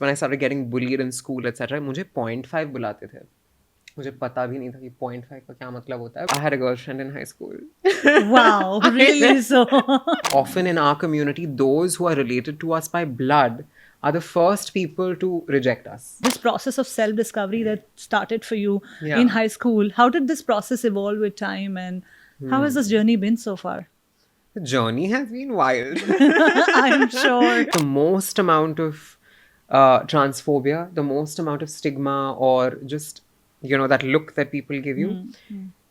When I started getting bullied in school, etc., मुझे 0.5 बुलाते थे. मुझे पता भी नहीं था कि 0.5 का क्या मतलब होता है. I had a girlfriend in high school. Wow, really? So, Often in our community, those who are related to us by blood are the first people to reject us. this process of self discovery that started for you Yeah. in high school, how did this process evolve with time and how has this journey been so far? The journey has been wild. I'm sure. The most amount of transphobia, the most amount of stigma, or just, that look that people give you,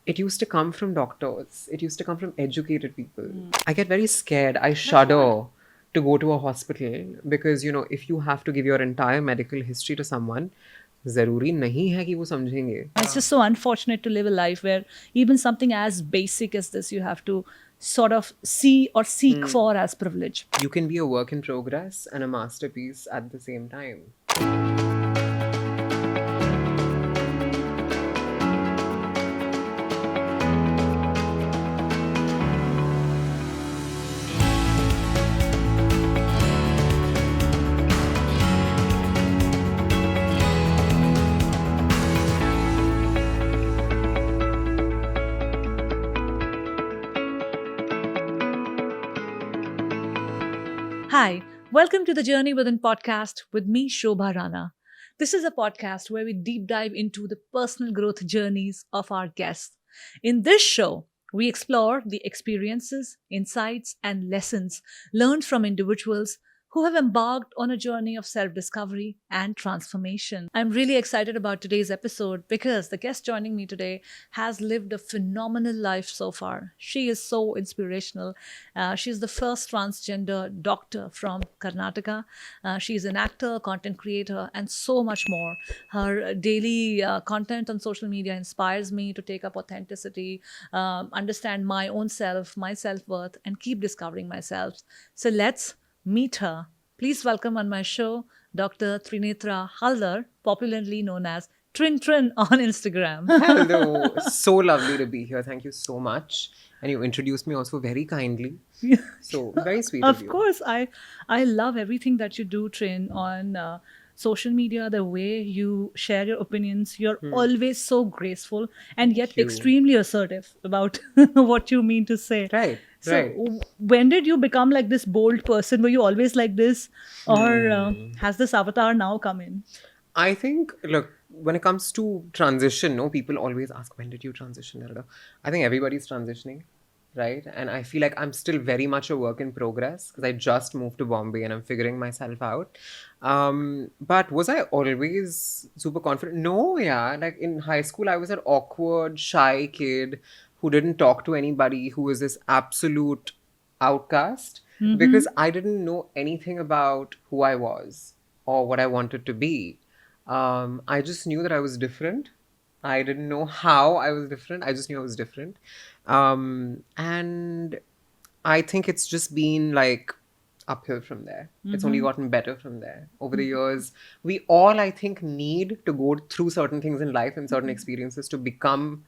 it used to come from doctors. It used to come from educated people. I get very scared. I shudder to go to a hospital because, if you have to give your entire medical history to someone, ज़रूरी नहीं है कि वो समझेंगे. It's just so unfortunate to live a life where even something as basic as this you have to sort of see or seek for as privilege. You can be a work in progress and a masterpiece at the same time. Hi, welcome to the Journey Within podcast with me, Shobha Rana. This is a podcast where we deep dive into the personal growth journeys of our guests. In this show, we explore the experiences, insights, and lessons learned from individuals who have embarked on a journey of self discovery and transformation. I'm really excited about today's episode because the guest joining me today has lived a phenomenal life so far. She is so inspirational. She's the first transgender doctor from Karnataka. She's an actor, content creator, and so much more. Her daily content on social media inspires me to take up authenticity, understand my own self, my self worth, and keep discovering myself. So let's meet her. Please welcome on my show Dr. Trinetra Haldar, popularly known as Trin on Instagram. Hello. So lovely to be here. Thank you so much. And you introduced me also very kindly. So very sweet of you. Of course, I love everything that you do, Trin, on social media. The way you share your opinions, you're always so graceful and yet you. extremely assertive about what you mean to say. Right. So, right. when did you become like this bold person? Were you always like this, or has this avatar now come in? I think, look, when it comes to transition, no, people always ask, when did you transition? Da, da, da. I think everybody's transitioning, right? And I feel like I'm still very much a work in progress because I just moved to Bombay and I'm figuring myself out. But was I always super confident? No, yeah. Like in high school, I was an awkward, shy kid who didn't talk to anybody, who was this absolute outcast because I didn't know anything about who I was or what I wanted to be. I just knew that I was different. I didn't know how I was different. I just knew I was different. And I think it's just been like uphill from there. It's only gotten better from there. Over the years, we all, I think, need to go through certain things in life and certain experiences to become,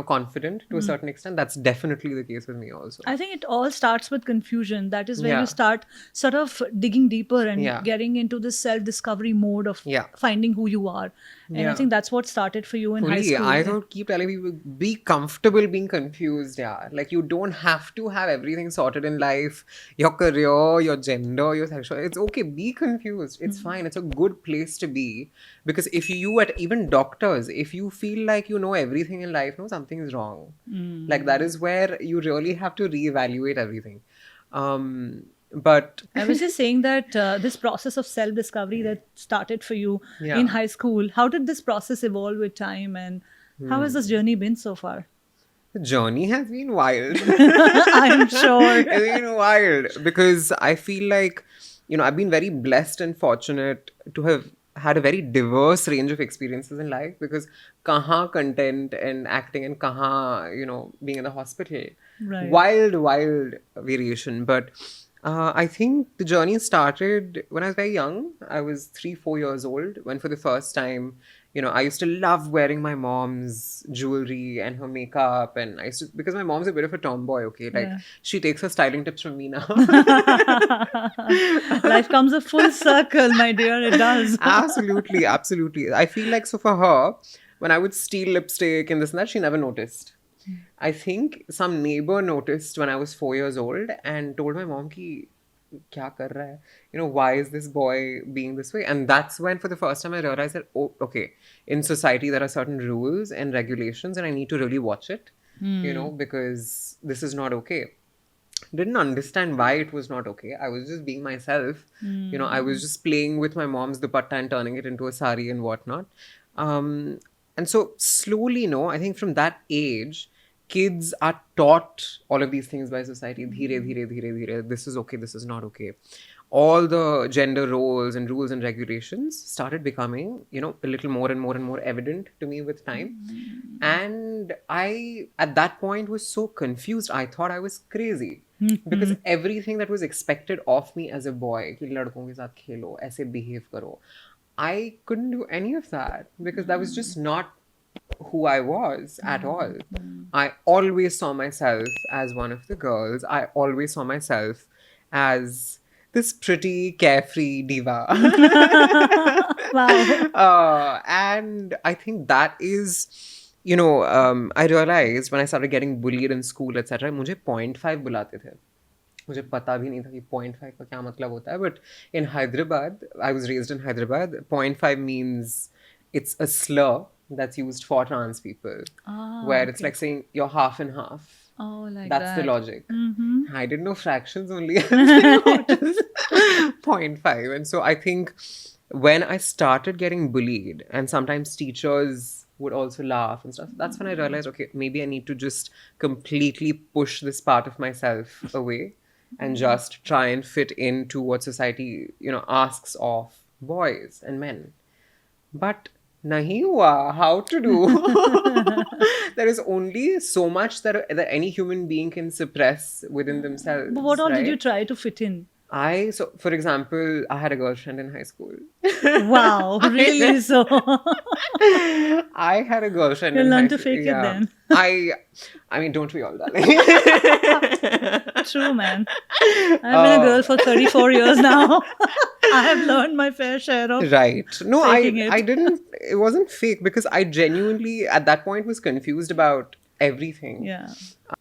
confident to a certain extent. That's definitely the case with me also. I think it all starts with confusion. That is where Yeah. you start sort of digging deeper and Yeah. getting into this self-discovery mode of Yeah. finding who you are. And I Yeah. think that's what started for you in high Fully, school. I don't keep telling people, be comfortable being confused, yeah. Like, you don't have to have everything sorted in life, your career, your gender, your sexual. It's okay, be confused. It's fine. It's a good place to be. Because if you, at even doctors, if you feel like you know everything in life, no, something is wrong. Like, that is where you really have to reevaluate everything. But I was just saying that this process of self-discovery that started for you Yeah. in high school, how did this process evolve with time and how has this journey been so far? the journey has been wild. I'm sure. It's been wild because I feel like, I've been very blessed and fortunate to have had a very diverse range of experiences in life because kaha content and acting and kaha, being in the hospital. Right. Wild variation. But I think the journey started when I was very young. I was 3-4 years old when for the first time, I used to love wearing my mom's jewelry and her makeup, and I used to, because my mom's a bit of a tomboy, okay? Like, Yeah. she takes her styling tips from me now. Life comes a full circle, my dear. It does. Absolutely, absolutely. I feel like, so for her, when I would steal lipstick and this and that, she never noticed. I think some neighbor noticed when I was 4 years old and told my mom ki, kya kar raha hai? Why is this boy being this way? And that's when, for the first time, I realized that, oh, okay, in society, there are certain rules and regulations, and I need to really watch it, because this is not okay. Didn't understand why it was not okay. I was just being myself. I was just playing with my mom's dupatta and turning it into a sari and whatnot. And so slowly, I think from that age, kids are taught all of these things by society. Dheere, dheere, dheere, dheere. This is okay, this is not okay. All the gender roles and rules and regulations started becoming, a little more and more and more evident to me with time. And I, at that point, was so confused. I thought I was crazy. Because everything that was expected of me as a boy, कि लड़कों के साथ खेलो, ऐसे behave करो, I couldn't do any of that because that was just not who I was at all. I always saw myself as one of the girls. I always saw myself as this pretty carefree diva. Wow. And I think that is, I realized when I started getting bullied in school, etc., मुझे 0.5 बुलाते थे. मुझे पता भी नहीं था कि 0.5 का क्या मतलब होता है. But in Hyderabad, I was raised in Hyderabad, 0.5 means it's a slur that's used for trans people. Where it's like saying you're half and half. Oh, like That's that. the logic. Mm-hmm. I didn't know fractions only. What is 0.5? And so I think when I started getting bullied, and sometimes teachers would also laugh and stuff, that's when I realized, okay, maybe I need to just completely push this part of myself away and just try and fit into what society, asks of boys and men. But nahi hua, how to do? There is only so much that any human being can suppress within themselves. But what all did right? you try to fit in? So for example, I had a girlfriend in high school. Wow, really? So I had a girlfriend you in high learned to school. fake it then. I mean, don't we all, darling? True, man. I've been a girl for 34 years now. I have learned my fair share of Right. No, faking it. I didn't. It wasn't fake because I genuinely, at that point, was confused about everything. Yeah.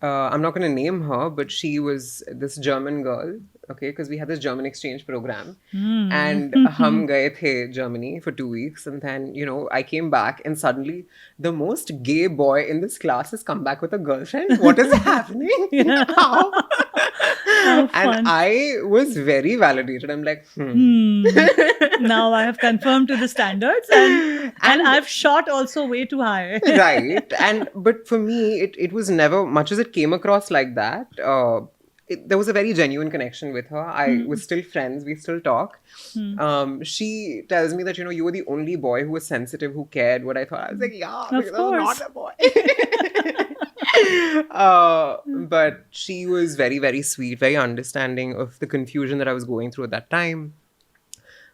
I'm not going to name her, but she was this German girl, okay, because we had this German exchange program. And hum gaye the Germany for 2 weeks. And then, I came back and suddenly the most gay boy in this class has come back with a girlfriend. What is happening? How? How And fun. I was very validated. I'm like, Now I have confirmed to the standards and I've shot also way too high. Right. But for me, it was never, much as it came across like that, there was a very genuine connection with her. I was still friends. We still talk. She tells me that, you were the only boy who was sensitive, who cared what I thought. I was like, yeah, because I was not a boy. But she was very, very sweet, very understanding of the confusion that I was going through at that time.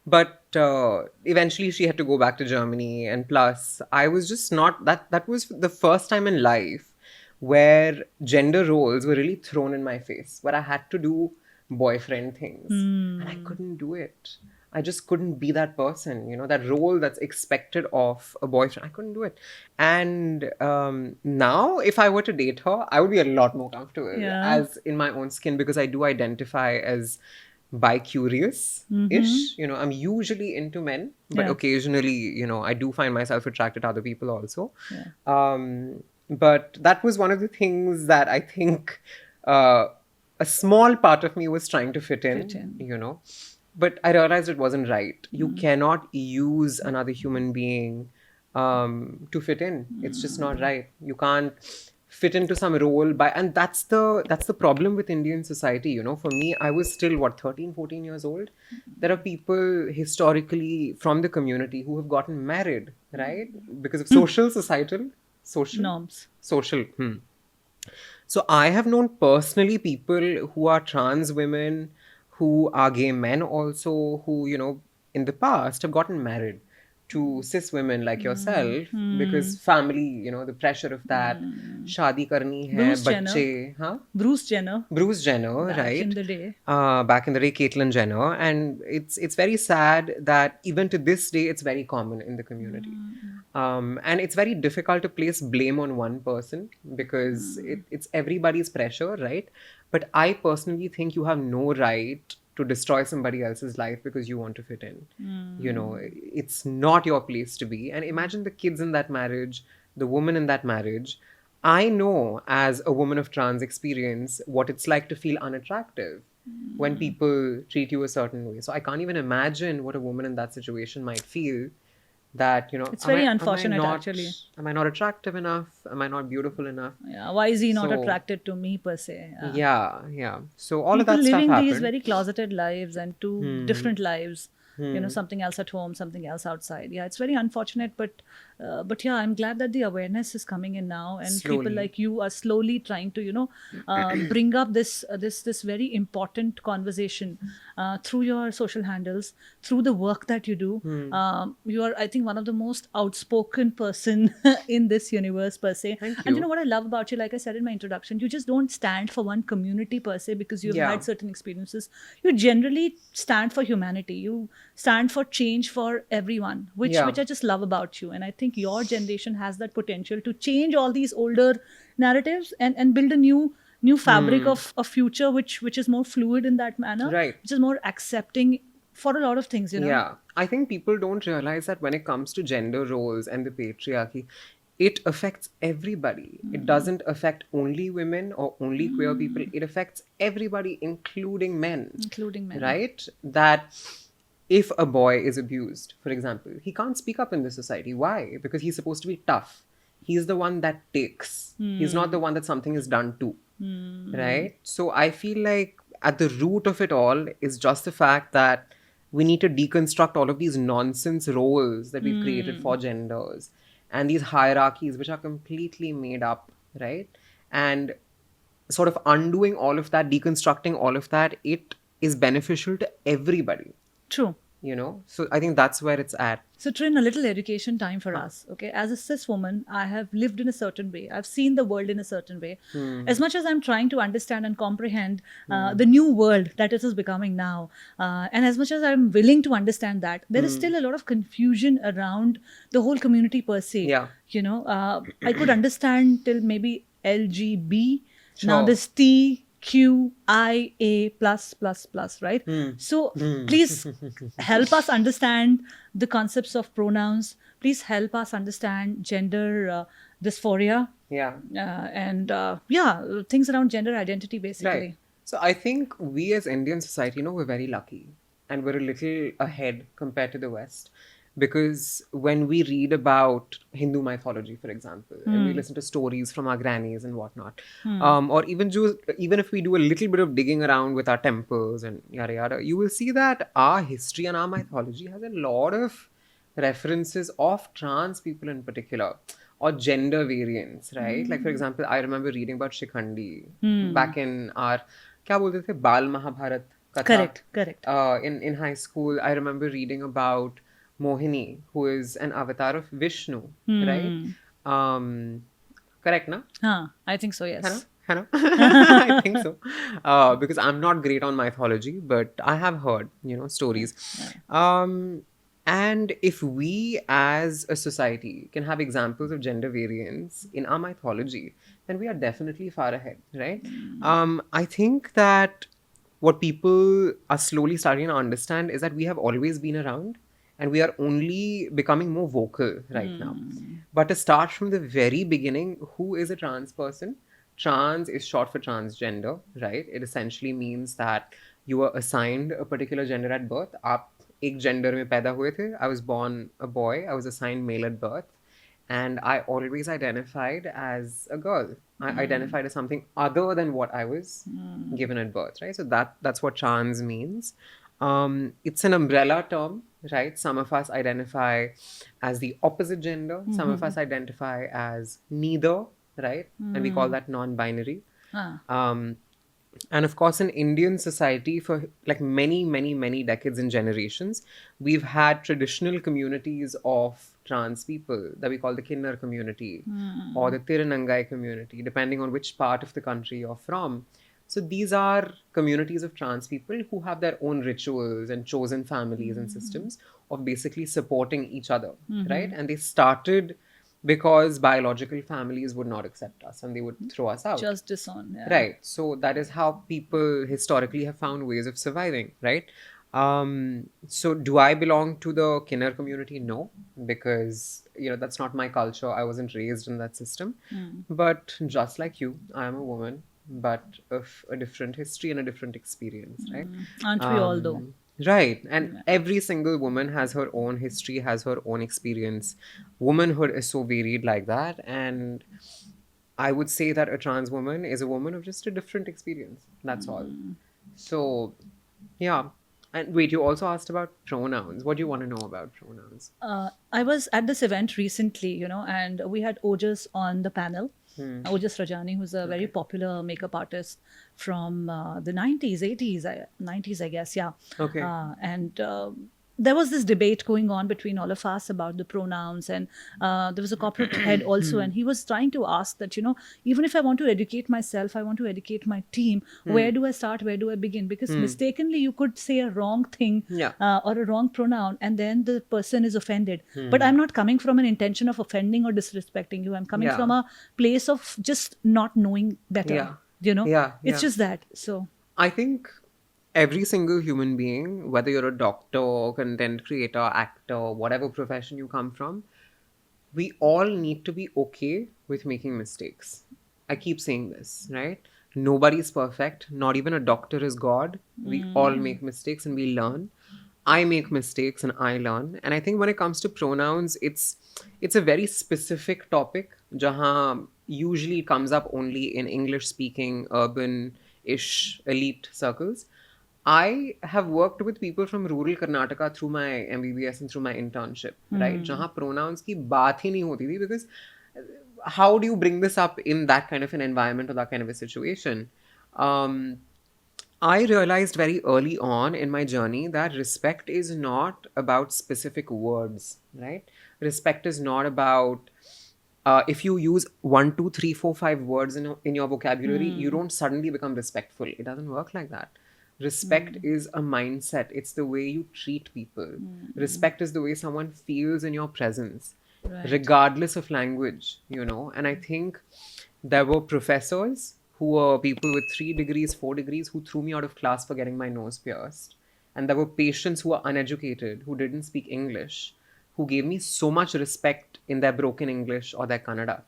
But eventually she had to go back to Germany. And plus, I was just not, that was the first time in life where gender roles were really thrown in my face, where I had to do boyfriend things. And I couldn't do it. I just couldn't be that person, that role that's expected of a boyfriend. I couldn't do it. And now, if I were to date her, I would be a lot more comfortable as in my own skin because I do identify as bi-curious-ish. I'm usually into men, but occasionally, I do find myself attracted to other people also. But that was one of the things that I think a small part of me was trying to fit in. But I realized it wasn't right. You cannot use another human being to fit in. It's just not right. You can't fit into some role and that's the problem with Indian society. For me, I was still 13, 14 years old. There are people historically from the community who have gotten married, right? Because of social Norms. Social. So I have known personally people who are trans women, who are gay men also, who, in the past have gotten married. to cis women like yourself, because family, the pressure of that, shadi karni hai, Bruce Jenner. bacche, huh? Bruce Jenner. Bruce Jenner, Back right? in the day. Back in the day, Caitlyn Jenner, and it's very sad that even to this day, it's very common in the community, and it's very difficult to place blame on one person because it's everybody's pressure, right? But I personally think you have no right to destroy somebody else's life because you want to fit in. It's not your place to be. And imagine the kids in that marriage, the woman in that marriage. I know as a woman of trans experience what it's like to feel unattractive when people treat you a certain way. So I can't even imagine what a woman in that situation might feel, that, It's very unfortunate, am I not, actually. am I not attractive enough? Am I not beautiful enough? Yeah, why is he not So- attracted to me per se? Yeah. So all People of that stuff living happened. these very closeted lives and two different lives. Something else at home, something else outside. Yeah, it's very unfortunate, but yeah, I'm glad that the awareness is coming in now, and people Slowly. like you are slowly trying to bring up this very important conversation through your social handles, through the work that you do. You are, I think, one of the most outspoken person in this universe per se. Thank And you. you know what I love about you, like I said in my introduction, you just don't stand for one community per se because you've Yeah. had certain experiences. You generally stand for humanity. You stand for change for everyone, which Yeah. I just love about you. And I think your generation has that potential to change all these older narratives and build a new fabric of a future which is more fluid in that manner, Right. which is more accepting for a lot of things. Yeah. I think people don't realize that when it comes to gender roles and the patriarchy, it affects everybody. It doesn't affect only women or only queer people. It affects everybody, including men. Including men. Right? That if a boy is abused, for example, he can't speak up in the society. Why? Because he's supposed to be tough. He's the one that takes. He's not the one that something is done to. Right? So I feel like at the root of it all is just the fact that we need to deconstruct all of these nonsense roles that we've created for genders and these hierarchies which are completely made up, right? And sort of undoing all of that, deconstructing all of that, it is beneficial to everybody, True. So I think that's where it's at. So, Trin, a little education time for us. Okay, as a cis woman, I have lived in a certain way. I've seen the world in a certain way. As much as I'm trying to understand and comprehend the new world that it is becoming now, and as much as I'm willing to understand that, there is still a lot of confusion around the whole community per se. Yeah. I could understand till maybe LGB. Now Sure. this TQIA plus, right? So please help us understand the concepts of pronouns. Please help us understand gender dysphoria Yeah. and things around gender identity basically. Right. So I think we as Indian society, we're very lucky and we're a little ahead compared to the West. Because when we read about Hindu mythology, for example, and we listen to stories from our grannies and whatnot, or even if we do a little bit of digging around with our temples and yada yada, you will see that our history and our mythology has a lot of references of trans people in particular, or gender variants, right? Like, for example, I remember reading about Shikhandi back in our, क्या बोलते थे, Bal Mahabharat Katha. Correct. In high school, I remember reading about Mohini, who is an avatar of Vishnu, right? Correct, na? I think so, yes. Hannah? I think so. Because I'm not great on mythology, but I have heard, stories. And if we as a society can have examples of gender variance in our mythology, then we are definitely far ahead, right? I think that what people are slowly starting to understand is that we have always been around and we are only becoming more vocal right now. But to start from the very beginning, who is a trans person? Trans is short for transgender, right? It essentially means that you were assigned a particular gender at birth. आप एक gender में पैदा हुए थे. I was born a boy. I was assigned male at birth. And I always identified as a girl. I identified as something other than what I was given at birth, right? So that's what trans means. It's an umbrella term, right? Some of us identify as the opposite gender. Some of us identify as neither, right? And we call that non-binary. And of course, in Indian society, for like many, many, many decades and generations, we've had traditional communities of trans people that we call the Kinnar community or the Tirunangai community, depending on which part of the country you're from. So these are communities of trans people who have their own rituals and chosen families and systems of basically supporting each other, right? And they started because biological families would not accept us and they would throw us out. Just disown. Yeah. Right. So that is how people historically have found ways of surviving, right? So do I belong to the Kinner community? No, because that's not my culture. I wasn't raised in that system. But just like you, I am a woman, but of a different history and a different experience, right? Aren't we all though? Right. And every single woman has her own history, has her own experience. Womanhood is so varied like that. And I would say that a trans woman is a woman of just a different experience. That's all. So, yeah. And wait, you also asked about pronouns. What do you want to know about pronouns? I was at this event recently, and we had Ojas on the panel. Ojas Rajani, who's a very popular makeup artist from the 90s, 80s, 90s, I guess, yeah. Okay. And there was this debate going on between all of us about the pronouns, and there was a corporate head also, and he was trying to ask that, even if I want to educate myself, I want to educate my team, where do I start, where do I begin? Because mistakenly you could say a wrong thing or a wrong pronoun, and then the person is offended. But I'm not coming from an intention of offending or disrespecting you. I'm coming from a place of just not knowing better. It's just that. So I think every single human being, whether you're a doctor, content creator, actor, whatever profession you come from, we all need to be okay with making mistakes. I keep saying this, right? Nobody's perfect. Not even a doctor is God. We all make mistakes and we learn. I make mistakes and I learn. And I think when it comes to pronouns, it's a very specific topic, jahan usually comes up only in English-speaking, urban-ish elite circles. I have worked with people from rural Karnataka through my MBBS and through my internship, right? Jahan pronouns ki baat hi nahi hoti thi, because how do you bring this up in that kind of an environment or that kind of a situation? I realized very early on in my journey that respect is not about specific words, right? Respect is not about if you use 1, 2, 3, 4, 5 words in your vocabulary, you don't suddenly become respectful. It doesn't work like that. Respect is a mindset. It's the way you treat people. Respect is the way someone feels in your presence, regardless of language, And I think there were professors who were people with 3 degrees, 4 degrees, who threw me out of class for getting my nose pierced. And there were patients who were uneducated, who didn't speak English, who gave me so much respect in their broken English or their Kannada.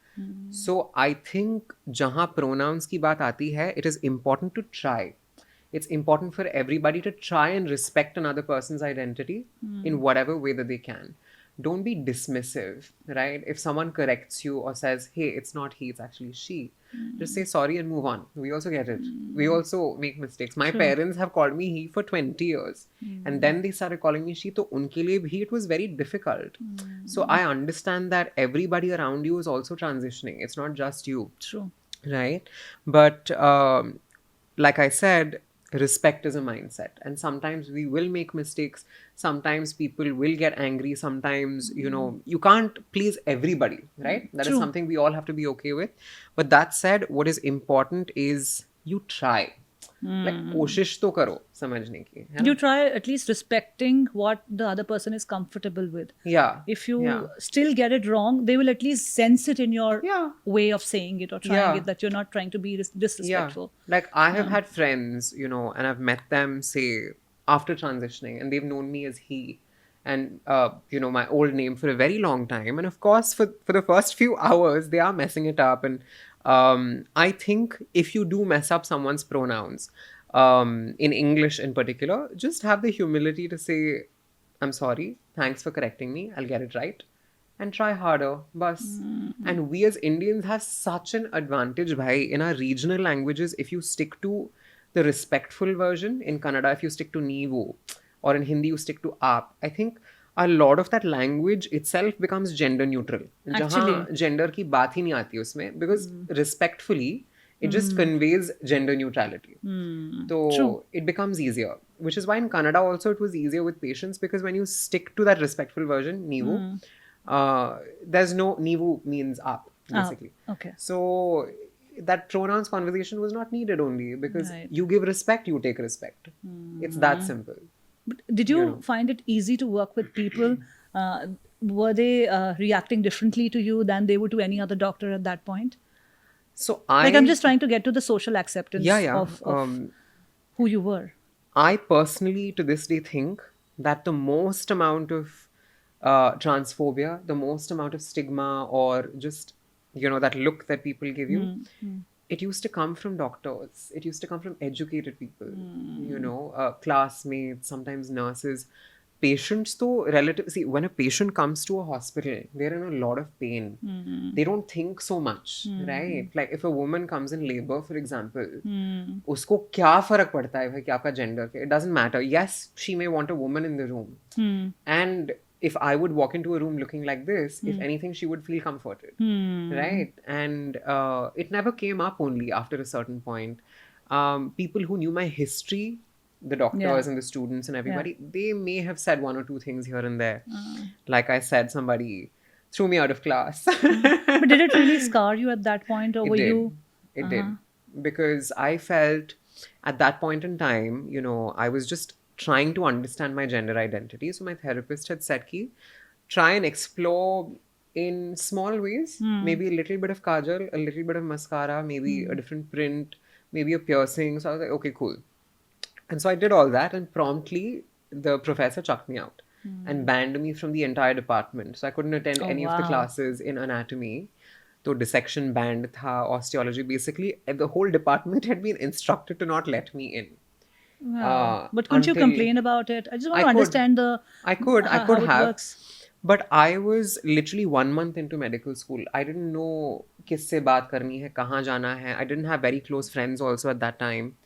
So I think jahan pronouns ki baat aati hai, it is important to try. It's important for everybody to try and respect another person's identity in whatever way that they can. Don't be dismissive, right? If someone corrects you or says, hey, it's not he, it's actually she, just say sorry and move on. We also get it. We also make mistakes. My parents have called me he for 20 years. And then they started calling me she. So unke liye bhi it was very difficult. So I understand that everybody around you is also transitioning. It's not just you. true. Right? But like I said, respect is a mindset, and sometimes we will make mistakes, sometimes people will get angry, sometimes you can't please everybody, right? That is something we all have to be okay with. But that said, what is important is you try, like koshish to karo samajhne ki, hai na? You try at least respecting what the other person is comfortable with. Yeah. If you still get it wrong, they will at least sense it in your way of saying it or trying it, that you're not trying to be disrespectful. Like I have had friends, and I've met them, say, after transitioning, and they've known me as he. And, my old name for a very long time. And of course, for the first few hours, they are messing it up. And I think if you do mess up someone's pronouns, in English in particular, just have the humility to say, I'm sorry, thanks for correcting me, I'll get it right. And try harder, bas. And we as Indians have such an advantage, bhai, in our regional languages. If you stick to the respectful version, in Kannada, if you stick to Neevu, or in Hindi you stick to aap, I think a lot of that language itself becomes gender neutral. Actually. Jahan gender ki baat hi nahi aati usme, because respectfully, It just conveys gender neutrality. True. So it becomes easier, which is why in Kannada also it was easier with patients, because when you stick to that respectful version, Nivu, there's no, Nivu means up, basically. Okay. So that pronouns conversation was not needed only because Right. you give respect, you take respect. It's that simple. But did you know. find it easy to work with people? Were they reacting differently to you than they would to any other doctor at that point? So Like, I'm just trying to get to the social acceptance yeah. of who you were. I personally, to this day, think that the most amount of transphobia, the most amount of stigma, or just, that look that people give you, it used to come from doctors. It used to come from educated people, classmates, sometimes nurses. Patients, though, relative. See, when a patient comes to a hospital, they're in a lot of pain. They don't think so much, right? Like if a woman comes in labor, for example, उसको क्या फर्क पड़ता है भाई कि आपका gender क्या? It doesn't matter. Yes, she may want a woman in the room, and if I would walk into a room looking like this, if anything, she would feel comforted, right? And it never came up only after a certain point. People who knew my history, the doctors and the students and everybody, they may have said one or two things here and there. Like I said, somebody threw me out of class. But did it really scar you at that point, or were you? It did. Because I felt at that point in time, I was just trying to understand my gender identity. So my therapist had said, ki, try and explore in small ways, maybe a little bit of kajal, a little bit of mascara, maybe a different print, maybe a piercing. So I was like, okay, cool. And so I did all that, and promptly the professor chucked me out and banned me from the entire department. So I couldn't attend any of the classes in anatomy. So dissection banned tha, osteology. Basically, the whole department had been instructed to not let me in. Wow. But couldn't you until- complain about it? I just want I to could. understand the I could how it have. works. But I was literally 1 month into medical school. I didn't know किससे बात करनी है, कहाँ जाना है. I didn't have very close friends also at that time.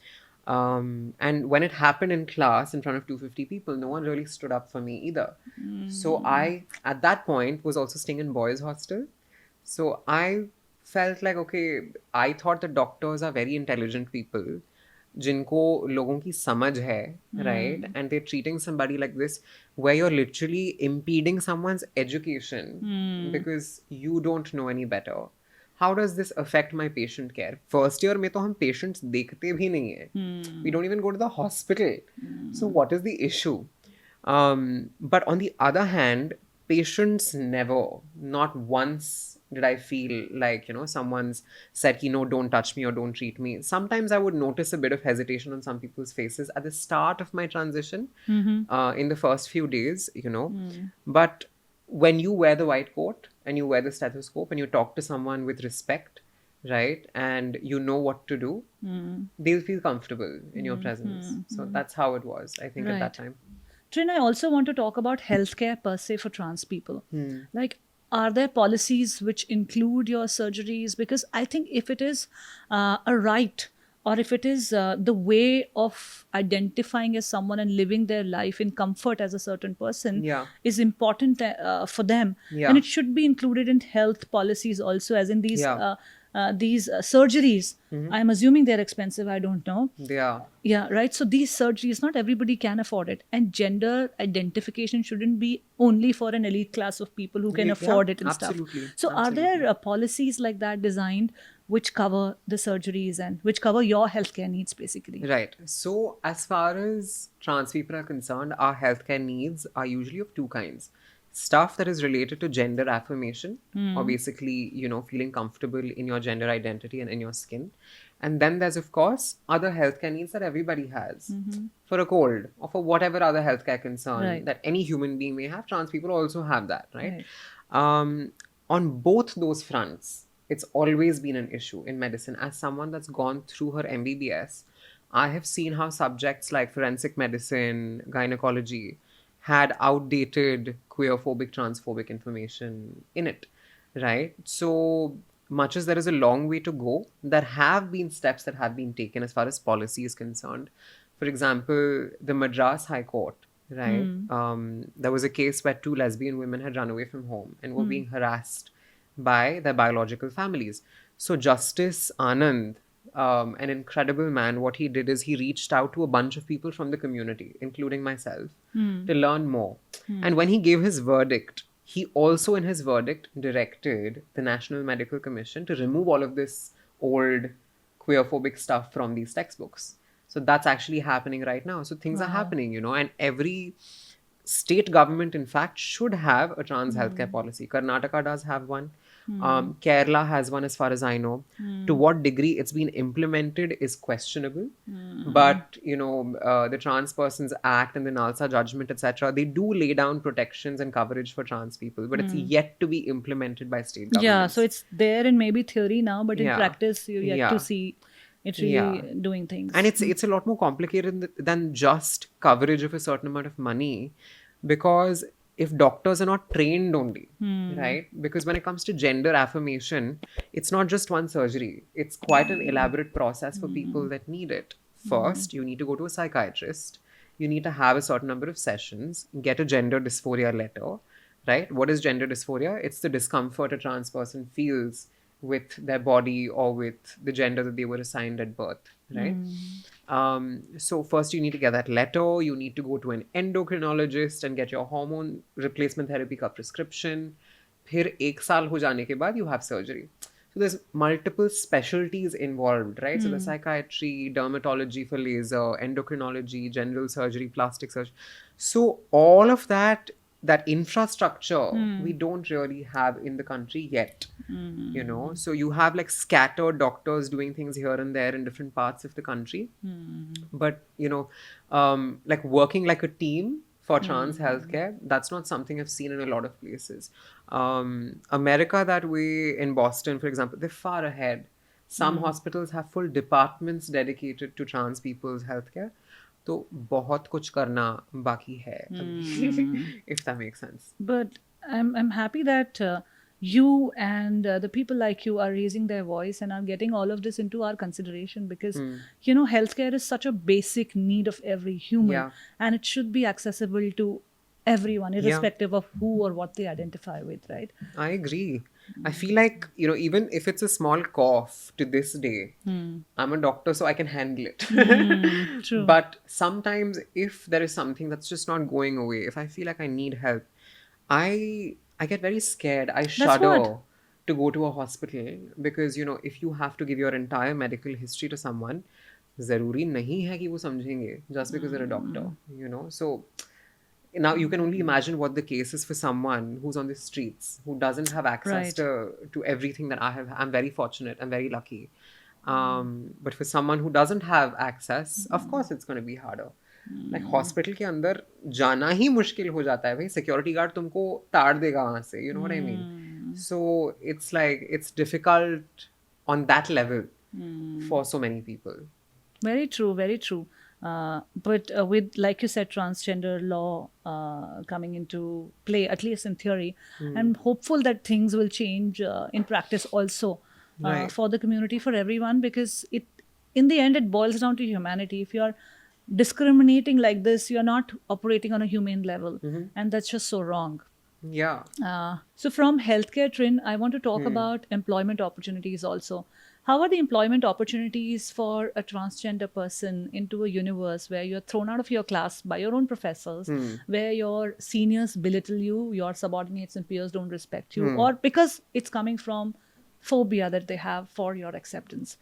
And when it happened in class in front of 250 people, no one really stood up for me either. So I, at that point, was also staying in boys' hostel. So I felt like, okay, I thought that doctors are very intelligent people, जिनको लोगों की समझ है, right? And they're treating somebody like this, where you're literally impeding someone's education because you don't know any better. How does this affect my patient care? First year में तो हम patients देखते भी नहीं है. We don't even go to the hospital. So what is the issue? But on the other hand, patients never, not once did I feel like, someone's said, no, don't touch me or don't treat me. Sometimes I would notice a bit of hesitation on some people's faces at the start of my transition, in the first few days, But when you wear the white coat and you wear the stethoscope and you talk to someone with respect, right, and you know what to do, they'll feel comfortable in your presence. So that's how it was, I think, at that time. Trin, I also want to talk about healthcare per se for trans people. Like, are there policies which include your surgeries? Because I think if it is a right, or if it is the way of identifying as someone and living their life in comfort as a certain person is important for them, and it should be included in health policies also, as in these surgeries. I'm assuming they're expensive. I don't know. Yeah, right. So these surgeries, not everybody can afford it. And gender identification shouldn't be only for an elite class of people who can afford it and absolutely, stuff. So are there policies like that designed which cover the surgeries and which cover your healthcare needs, basically? Right. So as far as trans people are concerned, our healthcare needs are usually of two kinds. Stuff that is related to gender affirmation, or basically, feeling comfortable in your gender identity and in your skin. And then there's, of course, other healthcare needs that everybody has. For a cold or for whatever other healthcare concern that any human being may have, trans people also have that, right? On both those fronts, it's always been an issue in medicine. As someone that's gone through her MBBS, I have seen how subjects like forensic medicine, gynecology, had outdated queerphobic, transphobic information in it, right? So much as there is a long way to go, there have been steps that have been taken as far as policy is concerned. For example, the Madras High Court, right? There was a case where 2 lesbian women had run away from home and were being harassed by their biological families. So Justice Anand an incredible man. What he did is he reached out to a bunch of people from the community, including myself, to learn more. And when he gave his verdict, he also, in his verdict, directed the National Medical Commission to remove all of this old queerphobic stuff from these textbooks. So that's actually happening right now. So things are happening, and every state government, in fact, should have a trans healthcare policy. Karnataka does have one. Kerala has one, as far as I know. To what degree it's been implemented is questionable. But, the Trans Persons Act and the NALSA judgment, etc., they do lay down protections and coverage for trans people, but it's yet to be implemented by state governments. Yeah, so it's there in maybe theory now, but in Yeah. practice, you yet Yeah. to see it really doing things. And it's a lot more complicated than just coverage of a certain amount of money, because if doctors are not trained only, right? Because when it comes to gender affirmation, it's not just one surgery. It's quite an elaborate process for people that need it. First, you need to go to a psychiatrist. You need to have a certain number of sessions, get a gender dysphoria letter, right? What is gender dysphoria? It's the discomfort a trans person feels with their body or with the gender that they were assigned at birth, right? So first you need to get that letter. You need to go to an endocrinologist and get your hormone replacement therapy ka prescription. फिर 1 साल हो जाने के बाद you have surgery. So there's multiple specialties involved, right? So the psychiatry, dermatology for laser, endocrinology, general surgery, plastic surgery. So all of that infrastructure we don't really have in the country yet. So you have like scattered doctors doing things here and there in different parts of the country, but like working like a team for trans healthcare, that's not something I've seen in a lot of places. America that way, in Boston for example, they're far ahead. Some hospitals have full departments dedicated to trans people's healthcare. तो बहुत कुछ करना बाकी है अभी, if that makes sense. But I'm happy that you and the people like you are raising their voice and are getting all of this into our consideration, because healthcare is such a basic need of every human, and it should be accessible to everyone, irrespective of who or what they identify with, right? I agree. I feel like, even if it's a small cough to this day, I'm a doctor, so I can handle it. True. But sometimes if there is something that's just not going away, if I feel like I need help, I get very scared. I shudder to go to a hospital, because, if you have to give your entire medical history to someone, ज़रूरी नहीं है कि वो समझेंगे just because they're a doctor, So now you can only imagine what the case is for someone who's on the streets, who doesn't have access to everything that I have. I'm very fortunate. I'm very lucky. But for someone who doesn't have access, of course it's going to be harder. Like hospital के अंदर जाना ही मुश्किल हो जाता है भाई. Security guard तुमको ताड़ देगा वहाँ से. You know what I mean? So it's like, it's difficult on that level for so many people. Very true, very true. But with, like you said, transgender law coming into play, at least in theory, I'm hopeful that things will change in practice also for the community, for everyone, because in the end, it boils down to humanity. If you're discriminating like this, you're not operating on a humane level, and that's just so wrong. Yeah. So from healthcare, Trin, I want to talk about employment opportunities also. How are the employment opportunities for a transgender person into a universe where you're thrown out of your class by your own professors, where your seniors belittle you, your subordinates and peers don't respect you, or because it's coming from phobia that they have for your acceptance?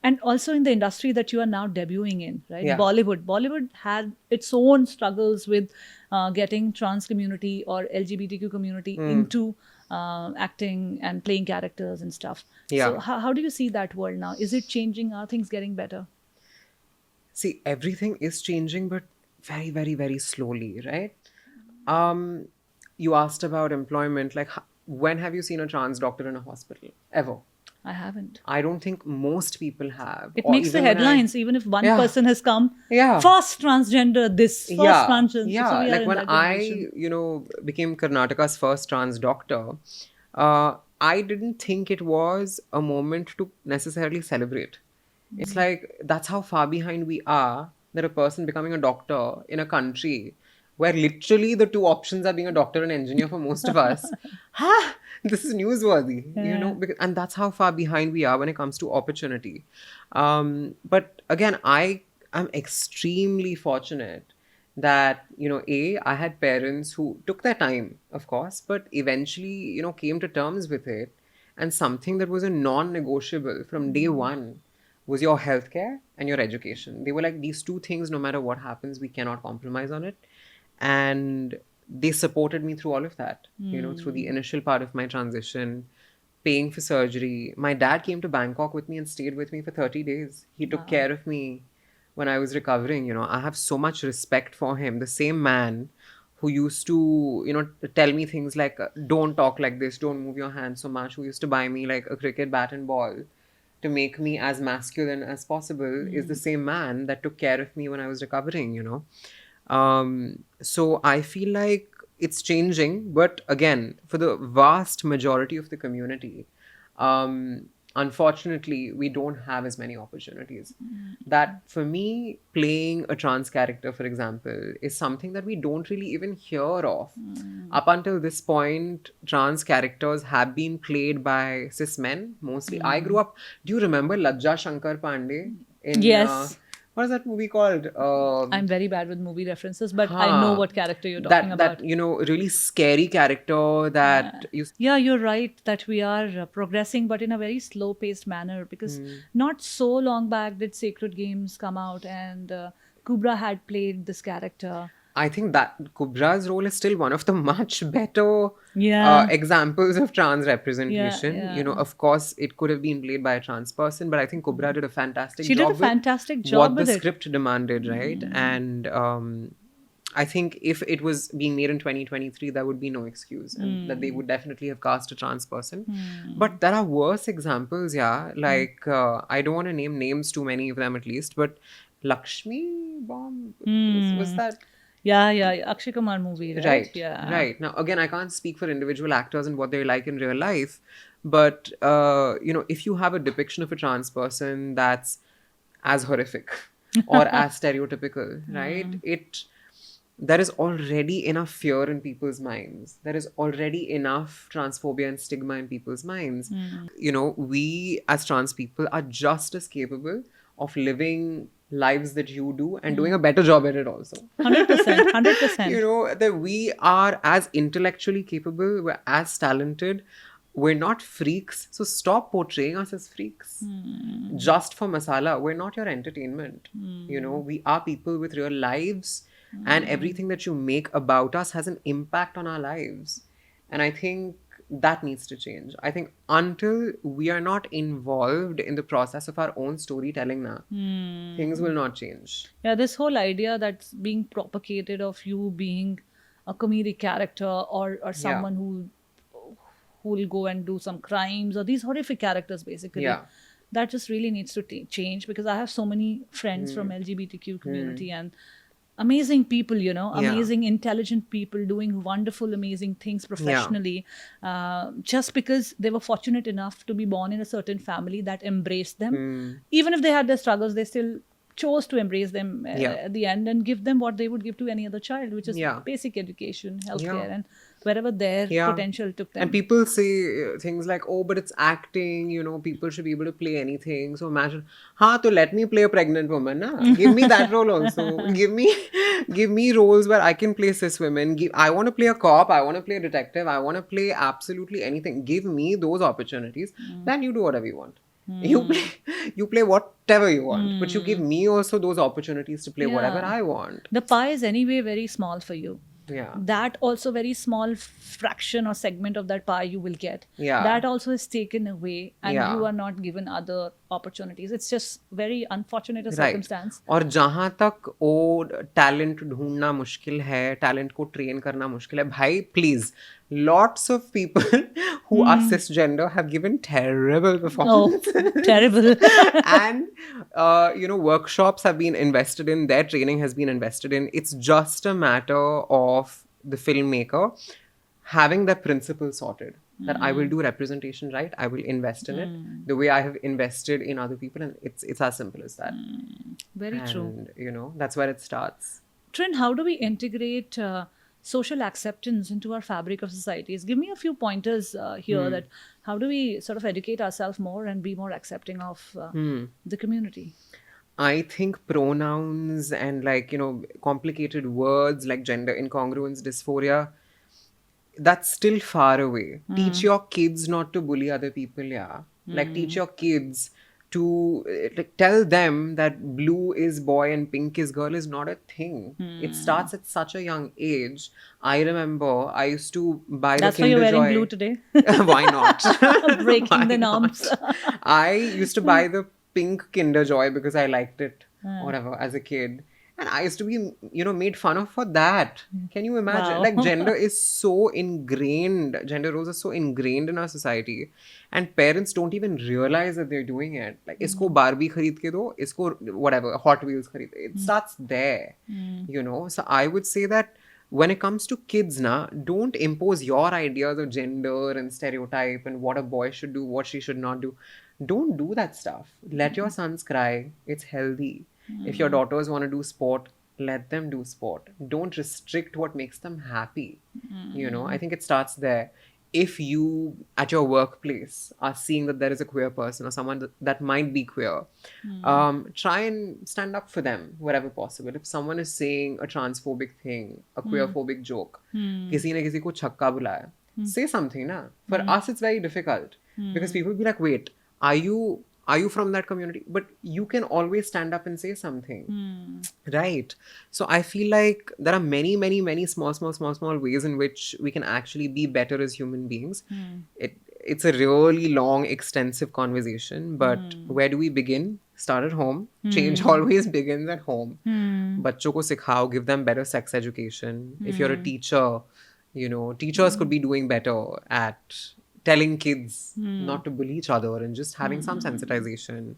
And also in the industry that you are now debuting in, right? Yeah. Bollywood had its own struggles with getting trans community or LGBTQ community into acting and playing characters and stuff. Yeah. So how do you see that world now? Is it changing? Are things getting better? See, everything is changing, but very, very, very slowly, right? You asked about employment. Like, when have you seen a trans doctor in a hospital? Ever? I haven't. I don't think most people have. It Or makes the even when headlines, even if one person has come, Yeah. first transgender this, first transgender. Yeah, So we are like in when that generation. I, became Karnataka's first trans doctor, I didn't think it was a moment to necessarily celebrate. It's like, that's how far behind we are, that a person becoming a doctor in a country where literally the two options are being a doctor and engineer for most of us. Ha! This is newsworthy, you know, Yeah. because, and that's how far behind we are when it comes to opportunity. But again, I'm extremely fortunate that, you know, I had parents who took their time, of course, but eventually, you know, came to terms with it. And something that was a non-negotiable from day one was your healthcare and your education. They were like, these two things, no matter what happens, we cannot compromise on it. And they supported me through all of that, you know, through the initial part of my transition, paying for surgery. My dad came to Bangkok with me and stayed with me for 30 days. He took care of me when I was recovering. You know, I have so much respect for him. The same man who used to, you know, tell me things like, don't talk like this, don't move your hands so much, who used to buy me like a cricket bat and ball to make me as masculine as possible, is the same man that took care of me when I was recovering, you know. So I feel like it's changing, but again, for the vast majority of the community, unfortunately, we don't have as many opportunities. That for me, playing a trans character, for example, is something that we don't really even hear of. Up until this point, trans characters have been played by cis men mostly. I grew up. Do you remember Lajja Shankar Pandey in Yes. what is that movie called? I'm very bad with movie references, but I know what character you're talking about. That, you know, really scary character that used. Yeah, you're right that we are progressing, but in a very slow paced manner, because not so long back did Sacred Games come out, and Kubra had played this character. I think that Kubra's role is still one of the much better Yeah. examples of trans representation. Yeah. You know, of course, it could have been played by a trans person, but I think Kubra did a fantastic She job did a with fantastic what job the with it. script demanded, right? And I think if it was being made in 2023, there would be no excuse, and that they would definitely have cast a trans person. But there are worse examples, yeah. Like, I don't want to name names, too many of them at least, but Lakshmi Bomb, was that? Yeah, Akshay Kumar movie, right? Right, Yeah. right. Now, again, I can't speak for individual actors and what they're like in real life, but, you know, if you have a depiction of a trans person that's as horrific or as stereotypical, right? There is already enough fear in people's minds. There is already enough transphobia and stigma in people's minds. You know, we as trans people are just as capable of living lives that you do and doing a better job at it also. 100%. 100%. You know, that we are as intellectually capable, we're as talented. We're not freaks, so stop portraying us as freaks. Just for masala, we're not your entertainment. You know, we are people with real lives, and everything that you make about us has an impact on our lives. And I think that needs to change. I think until we are not involved in the process of our own storytelling now, things will not change. Yeah, this whole idea that's being propagated of you being a comedic character or someone who will go and do some crimes, or these horrific characters basically. Yeah. That just really needs to change, because I have so many friends from LGBTQ community and amazing people, you know, Yeah. amazing intelligent people doing wonderful amazing things professionally, just because they were fortunate enough to be born in a certain family that embraced them. Even if they had their struggles, they still chose to embrace them at the end and give them what they would give to any other child, which is basic education, healthcare, and wherever their potential took them. And people say things like, oh, but it's acting, you know, people should be able to play anything. So imagine, to let me play a pregnant woman. Na? Give me that role also. Give me roles where I can play cis women. I want to play a cop. I want to play a detective. I want to play absolutely anything. Give me those opportunities. Then you do whatever you want. You play whatever you want, but you give me also those opportunities to play whatever I want. The pie is anyway very small for you. Yeah. That also very small fraction or segment of that pie you will get. Yeah. That also is taken away, and Yeah. you are not given other opportunities. It's just very unfortunate circumstance. और जहाँ तक वो talent ढूंढना मुश्किल है, talent को train करना मुश्किल है, भाई please, lots of people who are cisgender have given terrible performances. Oh, terrible. And you know, workshops have been invested in, their training has been invested in. It's just a matter of the filmmaker having their principles sorted. That I will do representation right, I will invest in it the way I have invested in other people, and it's as simple as that. Very true. And you know, that's where it starts. Trin, how do we integrate social acceptance into our fabric of societies? Give me a few pointers here that how do we sort of educate ourselves more and be more accepting of the community? I think pronouns and like, complicated words like gender incongruence, dysphoria, that's still far away. Teach your kids not to bully other people, yeah. Like teach your kids to like tell them that blue is boy and pink is girl is not a thing. It starts at such a young age. I remember I used to buy the That's why you're Kinder wearing Joy. blue today. Why not? Breaking Why the not? norms. I used to buy the pink Kinder Joy because I liked it, whatever, as a kid. And I used to be, made fun of for that. Can you imagine? Wow. Like, gender is so ingrained. Gender roles are so ingrained in our society. And parents don't even realize that they're doing it. Like, isko Barbie khareed ke do, isko whatever, Hot Wheels khareed. It starts there, So I would say that when it comes to kids, don't impose your ideas of gender and stereotype and what a boy should do, what she should not do. Don't do that stuff. Let your sons cry. It's healthy. If your daughters want to do sport, let them do sport. Don't restrict what makes them happy. I think it starts there. If you, at your workplace, are seeing that there is a queer person or someone that might be queer, try and stand up for them wherever possible. If someone is saying a transphobic thing, a queerphobic joke, किसी ने किसी को छक्का बुलाया, say something, na? For us, it's very difficult because people will be like, wait, are you from that community? But you can always stand up and say something, right? So I feel like there are many, many, many small ways in which we can actually be better as human beings. It's a really long, extensive conversation, but where do we begin? Start at home. Change always begins at home. बच्चों को सिखाओ, give them better sex education. If you're a teacher, teachers could be doing better at telling kids not to bully each other and just having some sensitization.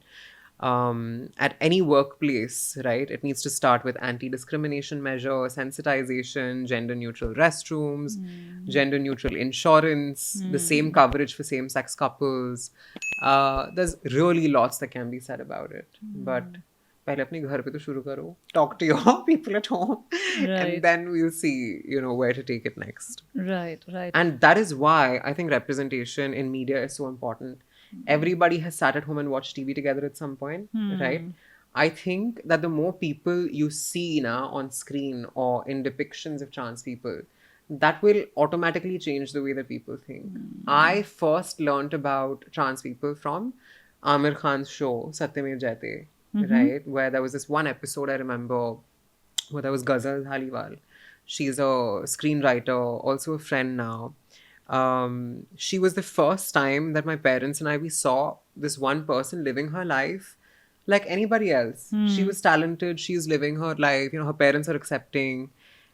At any workplace, right? It needs to start with anti-discrimination measures, sensitization, gender-neutral restrooms, gender-neutral insurance, the same coverage for same-sex couples. There's really lots that can be said about it. But पहले अपने घर पे तो शुरू करो. Talk to your people at home. Right. And then we'll see, where to take it next. Right. And that is why I think representation in media is so important. Everybody has sat at home and watched TV together at some point, right? I think that the more people you see now on screen or in depictions of trans people, that will automatically change the way that people think. I first learnt about trans people from Amir Khan's show, Satyamev Jayate, right? Where there was this one episode I remember where there was Ghazal Dhaliwal. She's a screenwriter, also a friend now. She was the first time that my parents and we saw this one person living her life like anybody else. She was talented. She's living her life. Her parents are accepting.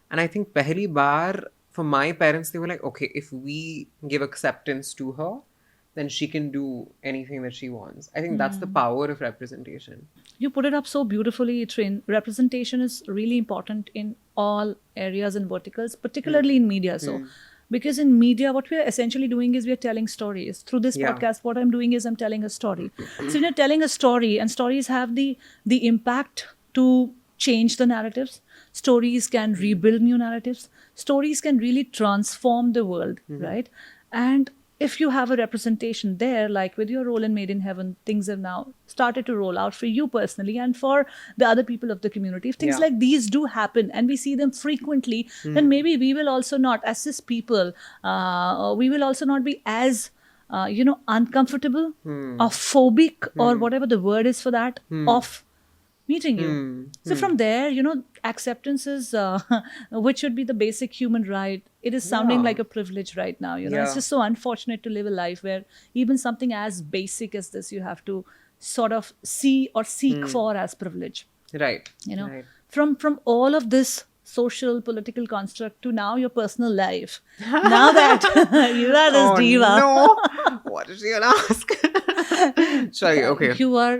And I think pehli baar, for my parents, they were like, okay, if we give acceptance to her, then she can do anything that she wants. I think that's the power of representation. You put it up so beautifully, Trin. Representation is really important in all areas and verticals, particularly in media. So, because in media, what we are essentially doing is we are telling stories. Through this podcast, what I'm doing is I'm telling a story. So, when you're telling a story, and stories have the impact to change the narratives. Stories can rebuild new narratives. Stories can really transform the world, right? And if you have a representation there, like with your role in Made in Heaven, things have now started to roll out for you personally and for the other people of the community. If things like these do happen and we see them frequently, then maybe we will also not, as cis people, we will also not be as, uncomfortable or phobic or whatever the word is for that, of meeting you. So from there, acceptance is, which should be the basic human right. It is sounding like a privilege right now. It's just so unfortunate to live a life where even something as basic as this, you have to sort of see or seek for as privilege. Right. Right. From all of this social, political construct to now your personal life. Now that you are this diva. No. What is she gonna ask? Sorry, okay. You are